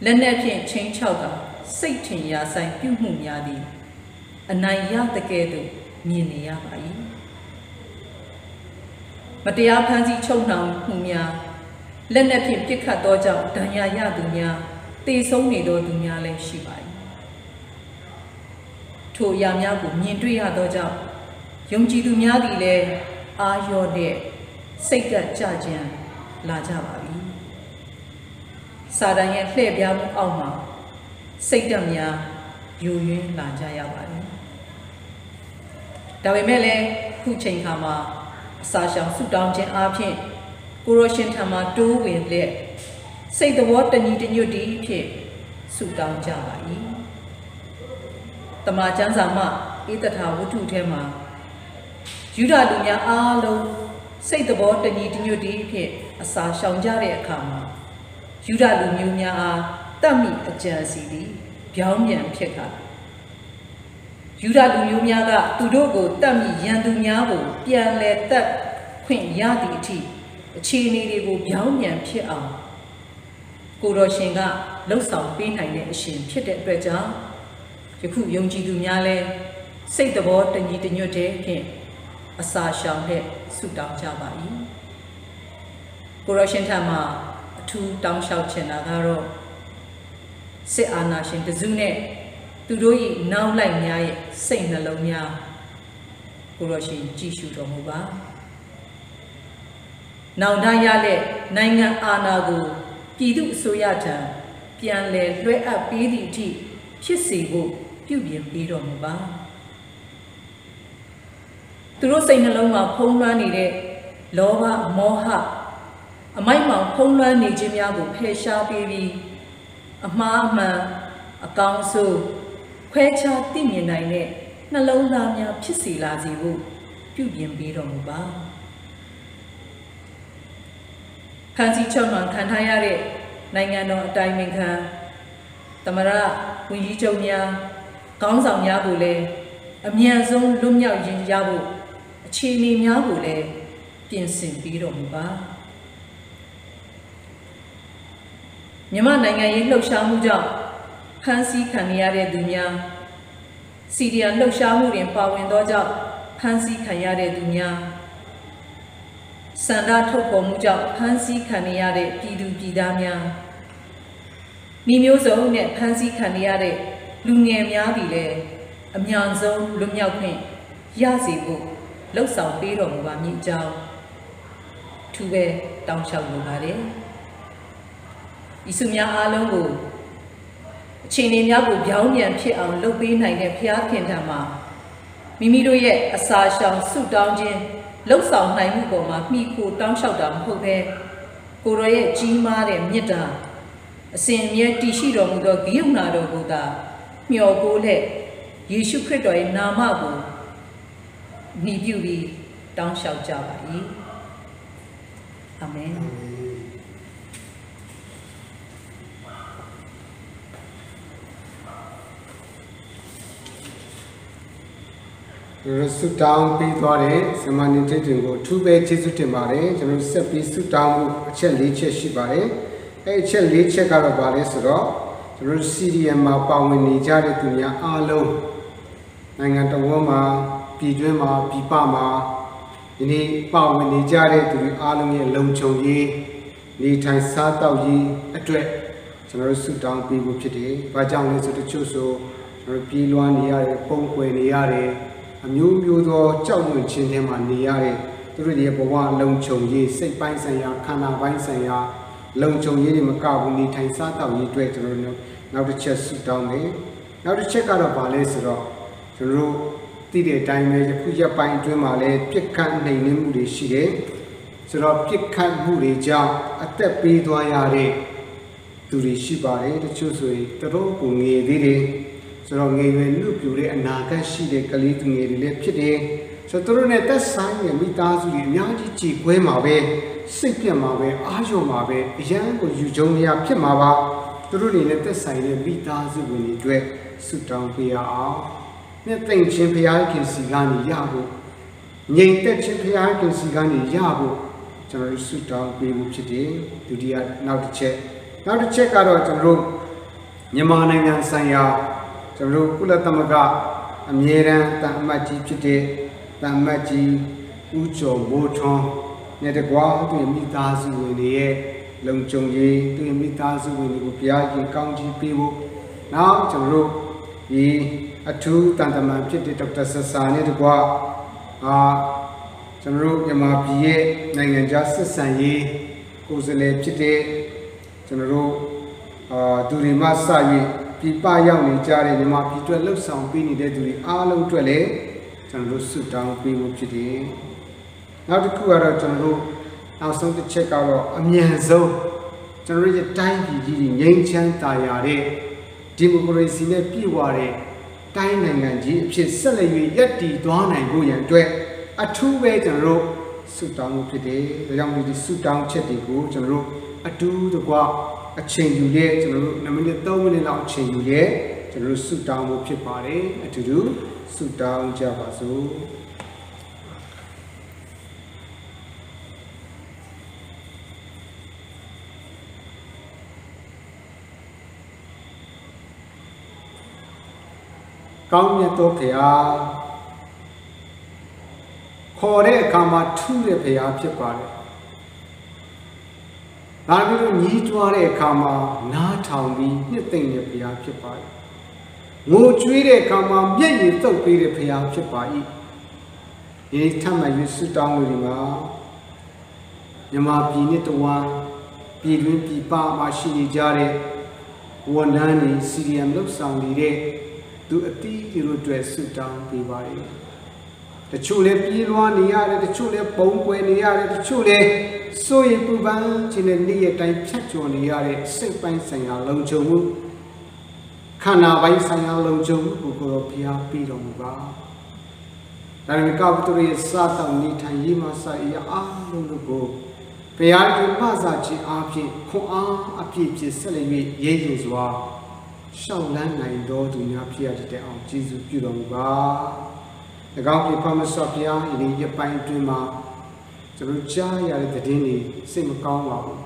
လက်နက်ဖြင့်ချင်းချောက်ကစိတ်ထင်ရာဆိုင်ပြုမှုများသည်အနိုင်ရတဲ့ကဲ့သို့မြင်နေရပါ၏မတရားဖန်ဆီးချုပ်နှောင်မှုများလက်နက်ဖြင့်ပြစ်ခတ်သောကြောင့်ဒဏ်ရာရသူများတေဆုံးနေသောသူများလည်းရှိပါ၏ထိုအရာများကိုမြင်တွေ့ရသောကြောင့်ယုံကြည်သူများသည်လည်းအာရောတဲ့စိတ်ဓာတ်ကြခြင်းလာကြပါပြီစာတန်ရဲ့လှည့်ပြားမှုအောက်မှာစိတ်ဓာတ်များယိုယွင်းလာကြရပါတယ်ဒါပေမဲ့လည်းခုချိန်ခါမှာအစာရှောင်ဆုတောင်းခြင်းအပြင်ကိုရောရှင်ထံမှာတိုးဝင်လက်စိတ်တော်တညီတညွတ်တည်းဖြင့်ဆုတောင်းကြပါ၏တမန်ကျမ်းစာမှဧတထာဝတ္ထုထဲမှာယူဒလူများအားလုံးစိတ်တော်တညီတညွတ်တည်းဖြင့်အစာရှောင်ကြတဲ့အခါမှာယူဒလူမျိုးများအားတတ်မိအကြံစီသည်ပြောင်းပြန်ဖြစ်ခါယူဒလူမျိုးများကသူတို့ကိုတတ်မိရန်သူများကိုပြန်လဲတတ်ခွင့်ရသည့်အထိအခြေအနေတွေကိုပြောင်းပြန်ဖြစ်အောင်ကိုတော်ရှင်ကလှုပ်ဆောင်ပေးနိုင်တဲ့အရှင်ဖြစ်တဲ့အတွက်ကြောင့်ယခုယုံကြည်သူများလဲ စိတ်တော်တညီတညွတ်တဲ့ဖြင့်အစာရှောင်တဲ့ဆုတောင်းကြပါ၏ကိုရရှင်ထံမှာအထူးတောင်းလျှောက်ချင်တာကတော့စစ်အာဏာရှင်တစုနဲ့သူတို့၏နောက်လိုက်များရဲ့စိတ်နှလုံးများကိုရရှင်ကြည်ရှုတော်မူပါနောင်တရတဲ့နိုင်ငံအာဏာကိုပြည်သူအစိုးရထံပြန်လည်လွှဲအပ်ပေးသည့်အထိဖြစ်စေဖို့ပြုပြင်ပေးတော်မူပါသူတို့စိတ်နှလုံးမှာဖုံးလွှမ်းနေတဲ့လောဘမောဟအမိုက်မှောင်ဖုံးလွှမ်းနေခြင်းများကိုဖယ်ရှားပေးပြီးအမှားအမှန်အကောင်းဆုံးခွဲခြားသိမြင်နိုင်တဲ့နှလုံးသားများဖြစ်စေလာစေဖို့ပြုပြင်ပေးတော်မူပါဖန်စီချုပ်မှန်ခံထားရတဲ့နိုင်ငံတော်အတိုင်ပင်ခံသမရဝန်ကြီးချုပ်များခေါင်းဆောင်များကိုလည်းအမြန်ဆုံးလွတ်မြောက်ရင်ရဖို့အခြေအနေများကိုလည်းပြင်ဆင်ပေးတော်မူပါမြန်မာနိုင်ငံရေးလှုပ်ရှားမှုကြောင့်ဖမ်းဆီးခံရတဲ့သူများစီရီယန်လှုပ်ရှားမှုတွင်ပါဝင်သောကြောင့်ဖမ်းဆီးခံရတဲ့သူများစန္ဒထုတ်ဖော်မှုကြောင့်ဖမ်းဆီးခံရတဲ့ပြည်သူပြည်သားများဤမျိုးစုံနဲ့ဖမ်းဆီးခံရတဲ့လူငယ်များသည်လည်းအမြန်ဆုံးလွတ်မြောက်ခွင့်ရစေဖို့လှုပ်ဆောင်ပေးတော်မူပါမည်အကြောင်းထူးပဲတောင်းလျှောက်လိုပါတယ်ဤစုများအားလုံးကိုအခြေအနေများကိုပြောင်းပြန်ဖြစ်အောင်လုပ်ပေးနိုင်တဲ့ဘုရားခင်ထံမှာမိမိတို့ရဲ့အစာရှောင်ဆုတောင်းခြင်းလှုပ်ဆောင်နိုင်မှုပေါ်မှာမှီခိုတောင်းလျှောက်တာမဟုတ်ဘဲကိုရောရဲ့ကြီးမားတဲ့မေတ္တာအစဉ်အမြဲတည်ရှိတော်မူသောဂိယုဏတော်ကိုသာမျှော်ကိုးလက်ယေရှုခရစ်တော်ရဲ့နာမကိုမြည်ပြုပြီးတောင်းလျှောက်ကြပါ၏အာမင်ဆုတောင်းပြီးသွားတဲ့ဇမန်နေတဲ့တွေကိုအထူးပဲကျေးဇူးတင်ပါတယ်ကျွန်တော်ဆက်ပြီးဆုတောင်းမှုအချက်၄ချက်ရှိပါတယ်အဲ့အချက်၄ချက်ကတော့ဗာလဲဆိုတော့ကျွန်တော်စီရီယံမှာပါဝင်နေကြတဲ့သူများအားလုံးနိုင်ငံတော်ဝန်မှာပြည်တွင်းမှာပြည်ပမှာဒီနေ့ပါဝင်နေကြတဲ့သူတွေအားလုံးရဲ့လုံခြုံရေးနေထိုင်စားသောက်ရေးအတွက်ကျွန်တော်ဆုတောင်းပေးဖို့ဖြစ်တယ်။ဘာကြောင့်လဲဆိုတချို့ဆိုကျွန်တော်ပြေးလွှားနေရတယ်ပုံကွယ်နေရတယ်အမျိုးမျိုးသောကြောက်ရွံ့ခြင်းတွေမှာနေရတဲ့သူတို့ရဲ့ဘဝလုံခြုံရေးစိတ်ပိုင်းဆိုင်ရာခန္ဓာပိုင်းဆိုင်ရာလုံခြုံရေးတွေမကဘူးနေထိုင်စားသောက်ရေးအတွက်ကျွန်တော်တို့နောက်တစ်ချက်ဆုတောင်းတယ်နောက်တစ်ချက်ကတော့ဗာလဲဆိုတော့ကျွန်တော်တို့သိတဲ့အတိုင်းပဲယခုရက်ပိုင်းအတွင်းမှာလည်းပြစ်ခတ်နှိမ်နင်းမှုတွေရှိတယ်ဆိုတော့ပြစ်ခတ်မှုတွေကြောင့်အသက်ပေးသွားရတဲ့သူတွေရှိပါတယ်တချို့ဆိုရင်သူတို့ကိုငယ်သေးတယ်ဆိုတော့ငယ်ရွယ်လူပြိုတဲ့အနာဂတ်ရှိတဲ့ကလေးသူငယ်တွေလည်းဖြစ်တယ်ဆိုတော့သူတို့နဲ့သက်ဆိုင်တဲ့မိသားစုတွေအများကြီးကြည်ခွဲမှာပဲစိတ်ပြတ်မှာပဲအားလျော့မှာပဲအရန်ကိုယူကြုံရဖြစ်မှာပါသူတို့တွေနဲ့သက်ဆိုင်တဲ့မိသားစုဝင်တွေအတွက်ဆုတောင်းပေးရအောင်မြတ်သိမ့်ခြင်းဘုရားခင်စီကနေရဖို့ငြိမ်သက်ခြင်းဘုရားခင်စီကနေရဖို့ကျွန်တော်ဆုတောင်းပေးဖို့ဖြစ်တယ်ဒုတိယနောက်တစ်ချက်ကတော့ကျွန်တော်တို့မြန်မာနိုင်ငံဆိုင်ရာကျွန်တော်တို့ကုလသမဂ္ဂအမြဲတမ်းတန်အမတ်ကြီးဖြစ်တဲ့တန်အမတ်ကြီးဦးကျော်မိုးထွန်းနဲ့တကွာသူ့မိသားစုဝင်တွေရဲ့လုံခြုံရေးသူ့မိသားစုဝင်တွေကိုဘုရားရှင်ကောင်းချီးပေးဖို့နောက်ကျွန်တော်တို့ဒီအထူးတန်တမန်ဖြစ်တဲ့ဒေါက်တာဆဆာနဲ့တကွာကျွန်တော်တို့မြန်မာပြည်ရဲ့နိုင်ငံခြားဆက်ဆံရေးကိုယ်စားလှယ်ဖြစ်တဲ့ကျွန်တော်တို့သူတွေမှစ၍ပြည်ပရောက်နေကြတဲ့မြန်မာပြည်အတွက်လှုပ်ဆောင်ပေးနေတဲ့သူတွေအားလုံးအတွက်လည်းကျွန်တော်တို့ဆုတောင်းပေးဖို့ဖြစ်တယ်။နောက်တစ်ခုကတော့ကျွန်တော်တို့နောက်ဆုံးတစ်ချက်ကတော့အမြန်ဆုံးကျွန်တော်တို့ရဲ့တိုင်းပြည်ကြီးငြိမ်းချမ်းသာယာတဲ့ဒီမိုကရေစီနဲ့ပြည့်ဝတဲ့တိုင်းနိုင်ငံကြီးအဖြစ်ဆက်လက်၍ရပ်တည်သွားနိုင်ဖို့ရန်အတွက်အထူးပဲကျွန်တော်တို့ဆုတောင်းဖို့ဖြစ်တယ်။ဒါကြောင့်ဒီဆုတောင်းချက်တွေကိုကျွန်တော်တို့အတူတကွအချိန်ယူရဲ့ကျွန်တော်တို့2မိနစ်3မိနစ်လောက်အချိန်ယူရဲ့ကျွန်တော်တို့ဆုတောင်းဖို့ဖြစ်ပါတယ်အတူတူဆုတောင်းကြပါစို့ကောင်းမြတ်သောဖခင် ခေါ်တဲ့အခါမှာထူးတဲ့ဘုရားဖြစ်ပါတယ်ဒါပြီးတော့ညီးတွားတဲ့အခါမှာနားထောင်ပြီးနှစ်သိမ့်တဲ့ဘုရားဖြစ်ပါတယ်ငိုကြွေးတဲ့အခါမှာမျက်ရည်သုတ်ပေးတဲ့ဘုရားဖြစ်ပါ၏ဒီထမှန်၍ဆုတောင်းလို့ဒီမှာမြမပြည်နှစ်တဝါပြည်တွင်းပြည်ပမှာရှိနေကြတဲ့ဝန်ထမ်းတွေစီရီယမ်လုပ်ဆောင်နေတဲ့သူအသီးတို့အတွက်ဆုတောင်းပေးပါတယ်တချို့လည်းပြေးလွှားနေရတယ်တချို့လည်းပုံကွယ်နေရတယ်တချို့လည်းစိုးရိမ်ပူပန်ခြင်းနဲ့နေ့ရက်တိုင်းဖြတ်ကျော်နေရတဲ့စိတ်ပိုင်းဆိုင်ရာလုံခြုံမှုခန္ဓာပိုင်းဆိုင်ရာလုံခြုံမှုကိုကိုယ်တော်ဘုရားပေးတော်မူပါဒါပေမဲ့ကောက်သူရဲ့စားတောင်းနေထိုင်ရေးမဆိုင်ရာအားလုံးတို့ကိုဘုရားရှင်မဆာခြင်းအားဖြင့်ခွန်အားအပြည့်ပြည့်ဆက်လက်၍ရဲရင်စွာရှောက်လန်းနိုင်တော်သူများဖြစ်ရတဲ့အောင်ကျေးဇူးပြုတော်မူပါ၎င်းပြဖမဆော့ဘုရားဤရပိုင်းအတွင်းမှာကျွန်တော်ကြားရတဲ့သတင်းတွေစိတ်မကောင်းပါဘူး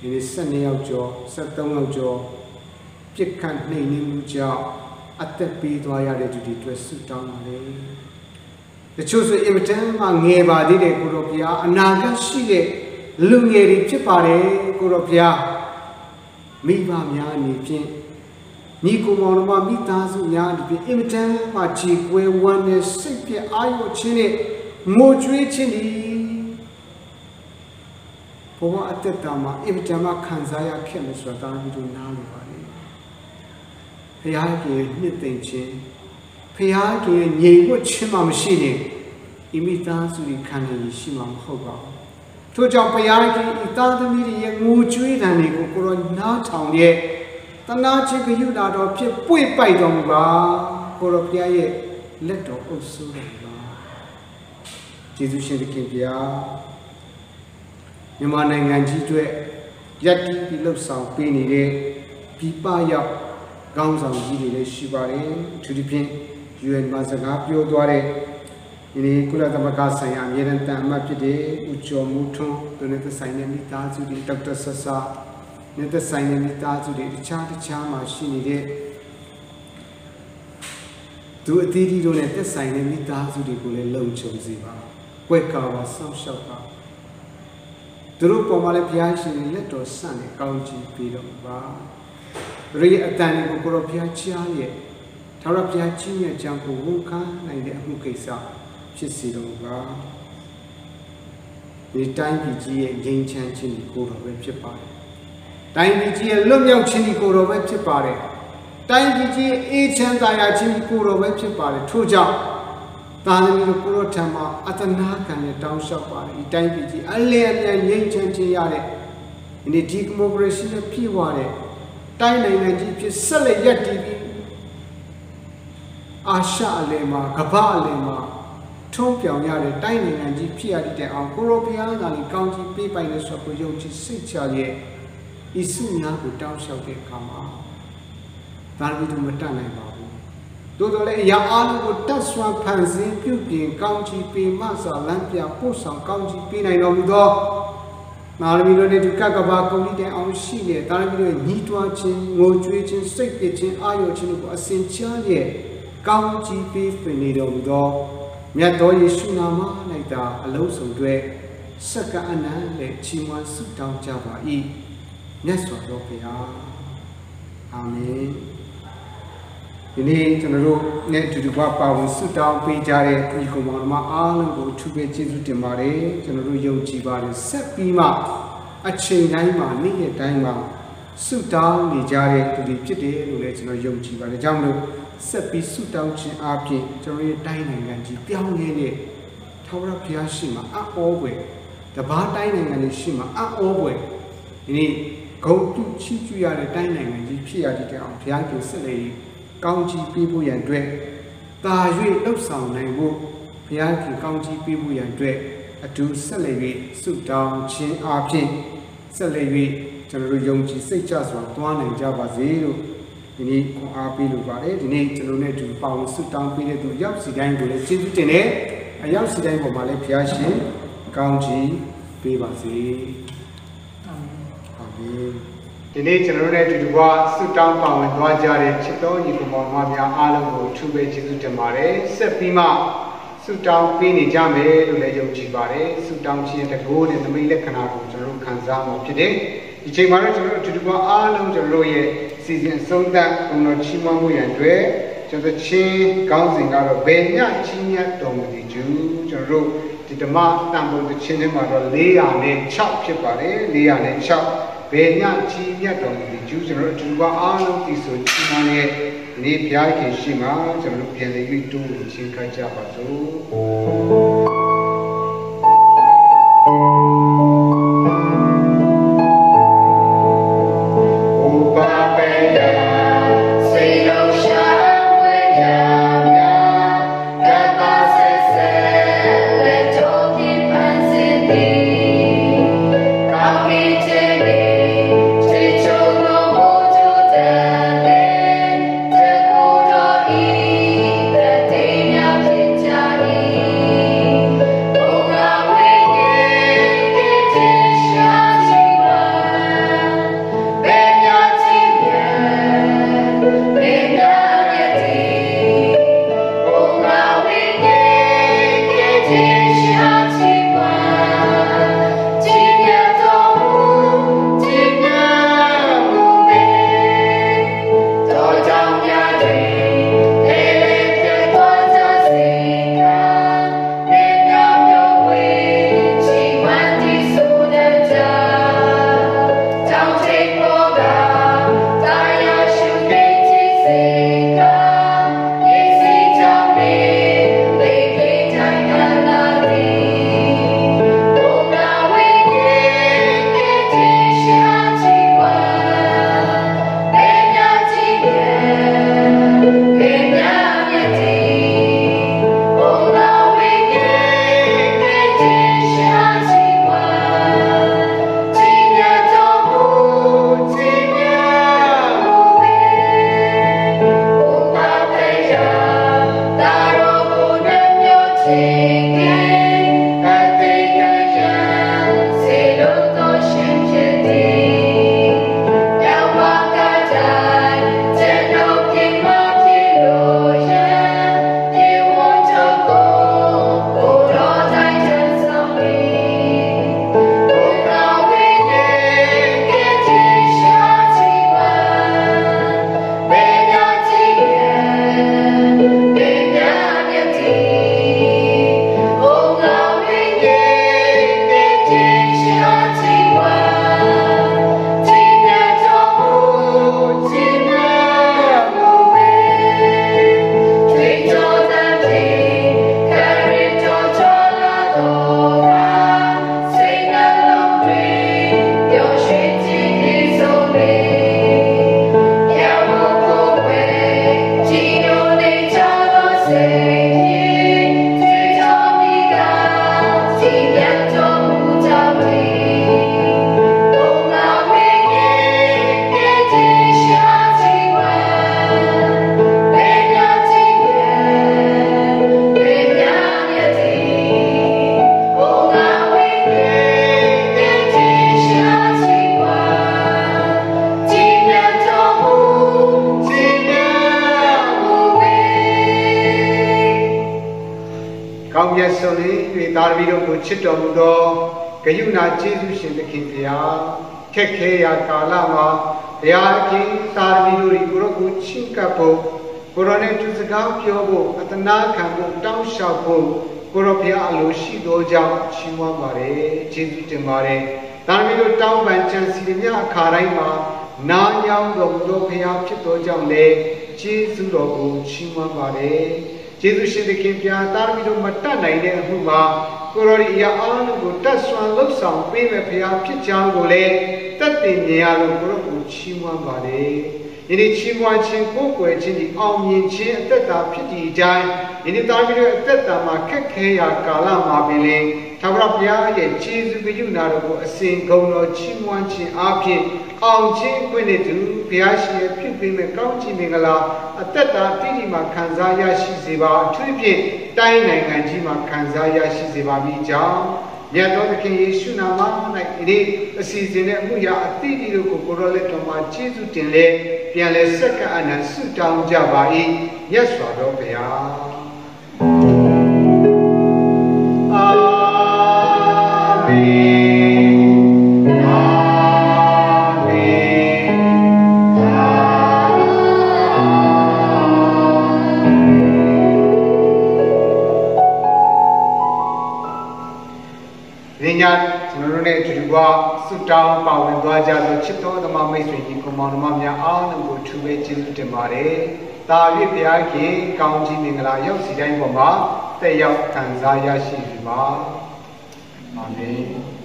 ဒီနေ့12ယောက်ကျော်13ယောက်ကျော်ပြစ်ခတ်နှိမ်နင်းမှုကြောင့်အသက်ပေးသွားရတဲ့သူတွေအတွက်ဆုတောင်းပါတယ်တချို့ဆိုအင်မတန်မှငယ်ပါသေးတယ်ကိုတော်ဘုရားအနာဂတ်ရှိတဲ့လူငယ်တွေဖြစ်ပါတယ်ကိုတော်ဘုရားမိဘများအနေဖြင့်ညီကိုမောင်တို့မိသားစုများအနေဖြင့်အင်မတန်မှကြည်ကွယ်ဝမ်းနဲ့စိတ်ပြည့်အာရုံချင်းနဲ့ငိုကြွေးခြင်းဒီဘဝအသက်တာမှာအင်မတန်မှခံစားရခဲ့မယ်ဆိုတာတာပြီးတော့နားလည်ပါတယ်ဘုရားကြီးနှစ်သိမ့်ခြင်းဘုရားကြီးငြိမ်ဝှက်ခြင်းမှမရှိနေဤမိသားစုတွေခံရည်ရှိမှာမဟုတ်ပါဘူးထို့ကြောင့်ဘုရားကြီးဤသားသမီးတွေရဲ့ငိုကြွေးတန်တွေကိုကိုရောနားထောင်ရဲ့တနာချင်းကယူတာတော်ဖြစ်ပွေပိုက်တော်မူပါကိုရောဘုရားရဲ့လက်တော်အုပ်စိုးတော်မူပါကျေးဇူးရှင်သခင်ဘုရားမြန်မာနိုင်ငံကြီးအတွက်ယက်တီပြီးလှုပ်ဆောင်ပေးနေတဲ့ပြည်ပရောက်ကောင်းဆောင်ကြီးတွေလည်းရှိပါတယ်အထူးသဖြင့် UN မှာစကားပြောသွားတဲ့ဒီနေ့ကုလသမဂ္ဂဆိုင်ရာအမြဲတမ်းတန်အမတ်ဖြစ်တဲ့ဦးကျော်မူထွန်းသူနဲ့သက်ဆိုင်တဲ့မိသားစုတွေဒေါက်တာဆဆာနဲ့သက်ဆိုင်တဲ့မိသားစုတွေတခြားမှာရှိနေတဲ့သူအသီးသီးတို့နဲ့သက်ဆိုင်တဲ့မိသားစုတွေကိုလည်းလုံခြုံစေပါကွယ်ကာပါဆောင်းလျှောက်ပါသူတို့ပေါ်မှာလည်းဘုရားရှင်လက်တော်ဆန့်နဲ့ကောင်းချီးပေးတော်ပါသူတို့ရဲ့အတန်ကိုကိုရောဘုရားချားရဲ့ထာဝရဘုရားကြီးရဲ့ကြောင့်ကိုဝန်ခံနိုင်တဲ့အမှုကိစ္စဖြစ်စေတော်ပါဒီတိုင်းပြည်ကြီးရဲ့ငြိမ်းချမ်းခြင်းကိုတော်ပဲဖြစ်ပါတယ်တိုင်းပြည်ကြီးရဲ့လွတ်မြောက်ခြင်းကိုတော်ပဲဖြစ်ပါတယ်တိုင်းပြည်ကြီးရဲ့အေးချမ်းသာယာခြင်းကိုတော်ပဲဖြစ်ပါတယ်ထို့ကြောင့်သာသမီတို့ကိုရောထံမှာအတနာခံနဲ့တောင်းလျှောက်ပါတယ်ဒီတိုင်းပြည်ကြီးအလင်းအမြန်ငြိမ်းချမ်းခြင်းရတဲ့ဒီဒီမိုကရေစီနဲ့ပြည့်ဝတဲ့တိုင်းနိုင်ငံကြီးဖြစ်ဆက်လက်ရပ်တည်ပြီးအာရှအလယ်မှာကမ္ဘာအလယ်မှာထုံးပြောင်ရတဲ့တိုင်းနိုင်ငံကြီးဖြစ်ရတဲ့အောင်ကိုရောဘုရားကလည်းကောင်းချီးပေးပိုင်လို့ဆိုကိုယုံကြည်စိတ်ချရဲ့ဤစုများကိုတောင်းလျှောက်တဲ့အခါမှာဒါလည်းမတတ်နိုင်ပါဘူးသို့တော်လည်းအရာအားလုံးကိုတတ်ဆွမ်းဖန်ဆင်းပြုပြင်ကောင်းချီးပေးမှစွာလမ်းပြပို့ဆောင်ကောင်းချီးပေးနိုင်တော်မူသောနာရမီတို့နဲ့ဒီကကဘာကုန်ကြီးတဲ့အောင်ရှိတဲ့ဒါလည်းတို့ညီးတွားခြင်းငိုကြွေးခြင်းစိတ်ပြည့်ခြင်းအာရုံခြင်းကိုအစဉ်ချမ်းရဲ့ကောင်းချီးပေးနေတော်မူသောမြတ်တော်ယေရှုနာမ၌သာအလုံးစုံတွေစက္ကအနန္တနဲ့ချီးမွမ်းဆုတောင်းကြပါ၏မြတ်စွာဘုရားအာမင်ဒီနေ့ကျွန်တော်တို့နဲ့အတူတူပါဝင်ဆုတောင်းပေးကြတဲ့ဒီကောင်မောင်မအားလုံးကိုထူးပဲကျေးဇူးတင်ပါတယ်ကျွန်တော်တို့ယုံကြည်ပါတယ်ဆက်ပြီးမှအချိန်တိုင်းမှာနေ့ရက်တိုင်းမှာဆုတောင်းနေကြတဲ့သူတွေဖြစ်တယ်လို့လည်းကျွန်တော်ယုံကြည်ပါတယ်ကြောင့်လို့ဆက်ပြီးဆုတောင်းခြင်းအပြင်ကျွန်တော်ရဲ့တိုင်းနိုင်ငံကြီးပြောင်းလဲတဲ့ထာဝရဘုရားရှိမှအော်ွယ်တပါးတိုင်းနိုင်ငံတွေရှိမှအော်ွယ်ဒီနေ့ဂုဏ်ပြုချီးကျူးရတဲ့တိုင်းနိုင်ငံကြီးဖြစ်ရတဲ့အောင်ဘုရားကိုဆက်လက်ကောင်းချီးပေးဖို့ရန်အတွက်တာ၍လှုပ်ဆောင်နိုင်ဖို့ဘုရားခင်ကောင်းချီးပေးဖို့ရန်အတွက်အတူဆက်လက်၍ဆုတောင်းခြင်းအပြင်ဆက်လက်၍ကျွန်တော်တို့ယုံကြည်စိတ်ချစွာသွားနိုင်ကြပါစေလို့ဒီနေ့ခွန်အားပေးလိုပါတယ်ဒီနေ့ကျွန်တော်နဲ့အတူပေါင်းဆုတောင်းပေးတဲ့သူရောက်စီတိုင်းကိုလည်းကျေးဇူးတင်တယ်အရောက်စီတိုင်းပေါ်မှာလည်းဘုရားရှင်ကောင်းချီးပေးပါစေအာမင်ဒီနေ့ကျွန်တော်တို့နဲ့အတူတူဆုတောင်းပါဝင်သွားကြတဲ့ချစ်တော်ညီကောင်မောင်များအားလုံးကိုထူးပဲကျေးဇူးတင်ပါတယ်ဆက်ပြီးမှ ဆုတောင်းပေးနေကြမယ်လို့လည်းယုံကြည်ပါတယ်ဆုတောင်းခြင်းတကိုးနဲ့သမိတ်လက္ခဏာကိုကျွန်တော်တို့ခံစားမှာဖြစ်တယ်ဒီချိန်မှာတော့ကျွန်တော်တို့အတူတူအားလုံးကျွန်တော်တို့ရဲ့စီစဉ်ဆုံးသက်ဘုံတော်ချီးမွမ်းမှုရန်အတွက်ကျွန်တော်ချင်းကောင်းစဉ်ကတော့ဘယ်ညချီးမြတ်တော်မူသည်ကျူကျွန်တော်တို့ဒီဓမ္မတန်ဖိုးတစ်ချင်းထဲမှာတော့406ဖြစ်ပါတယ်406ဘယ်ညချီးမြတ်တော်မူသည်ကျူကျွန်တော်တို့အတူတူအားလုံးဒီဆိုချီးမွမ်းရဲ့နေဖျားခင်ရှိမှာကျွန်တော်တို့ပြန်လည်ပြီးတိုးဝင်ချင်းခိုင်းကြပါစို့ကောင်းမြတ်ဆုံးလေးတွေသာသမီတို့ကိုချစ်တော်မူသောဂရုဏာကျေးဇူးရှင်သခင်ဘုရားခက်ခဲရာကာလမှာဘုရားခင်သာသမီတို့ကိုရောကိုချစ်ကပ်ဖို့ကိုရောနဲ့သူစကားပြောဖို့အတနာခံဖို့တောင်းလျှောက်ဖို့ကိုရောဘုရားအလိုရှိသောကြောင့်ချီးမွမ်းပါတယ်ကျေးဇူးတင်ပါတယ်သာသမီတို့တောင်းပန်ကြံစီမြအခါတိုင်းမှာနားညောင်းတော်မူသောဘုရားဖြစ်သောကြောင့်လည်းကျေးဇူးတော်ကိုချီးမွမ်းပါတယ်ကျေးဇူးရှင်သခင်ဘုရားသာသမီတို့မတတ်နိုင်တဲ့အမှုမှာကိုရောဒီအရာအားလုံးကိုတတ်ဆွမ်းလှုပ်ဆောင်ပေးမဲ့ဘုရားဖြစ်ကြောင်းကိုလည်းတတ်သိမြင်ရလို့ကိုရောကိုချီးမွမ်းပါတယ်ယနေ့ချီးမွမ်းခြင်းကိုယ်ွယ်ခြင်းဒီအောင်မြင်ခြင်းအသက်တာဖြစ်သည့်အတိုင်းယနေ့သာသမီတို့အသက်တာမှာခက်ခဲရာကာလမှာပင်လင်ထာဝရဘုရားရဲ့ကျေးဇူးပြုနာတော်ကိုအစဉ်ဂုဏ်တော်ချီးမွမ်းခြင်းအပြင်အောင်ခြင်းခွင့်နဲ့တူဘုရားရှင်ရဲ့ပြုပေးမဲ့ကောင်းချီးမင်္ဂလာအသက်တာတည်တည်မှာခံစားရရှိစေပါအထူးဖြင့်တိုင်းနိုင်ငံကြီးမှာခံစားရရှိစေပါမိကြောင်းမြတ်တော်သခင်ယေရှုနာမ၌ဒီအစီအစဉ်နဲ့အမှုရာအသီးသီးတို့ကိုကိုရောလက်တော်မှာကျေးဇူးတင်လေပြန်လဲဆက်ကအနံဆုတောင်းကြပါ၏မြတ်စွာဘုရား ညကျွန်တော်တို့နဲ့အတူတူကစွတ်တောင်းပါဝင်သွားကြသောချစ်တော်သမားမိတ်ဆွေညီကိုမောင်နှမများအားလုံးကိုထူးပဲကျေးဇူးတင်ပါတယ်။တာ၍ဘုရားခင်ကောင်းချီးမင်္ဂလာရောက်စီတိုင်းပေါ်မှာတက်ရောက်ခံစားရရှိပြီပါ။အာမင်။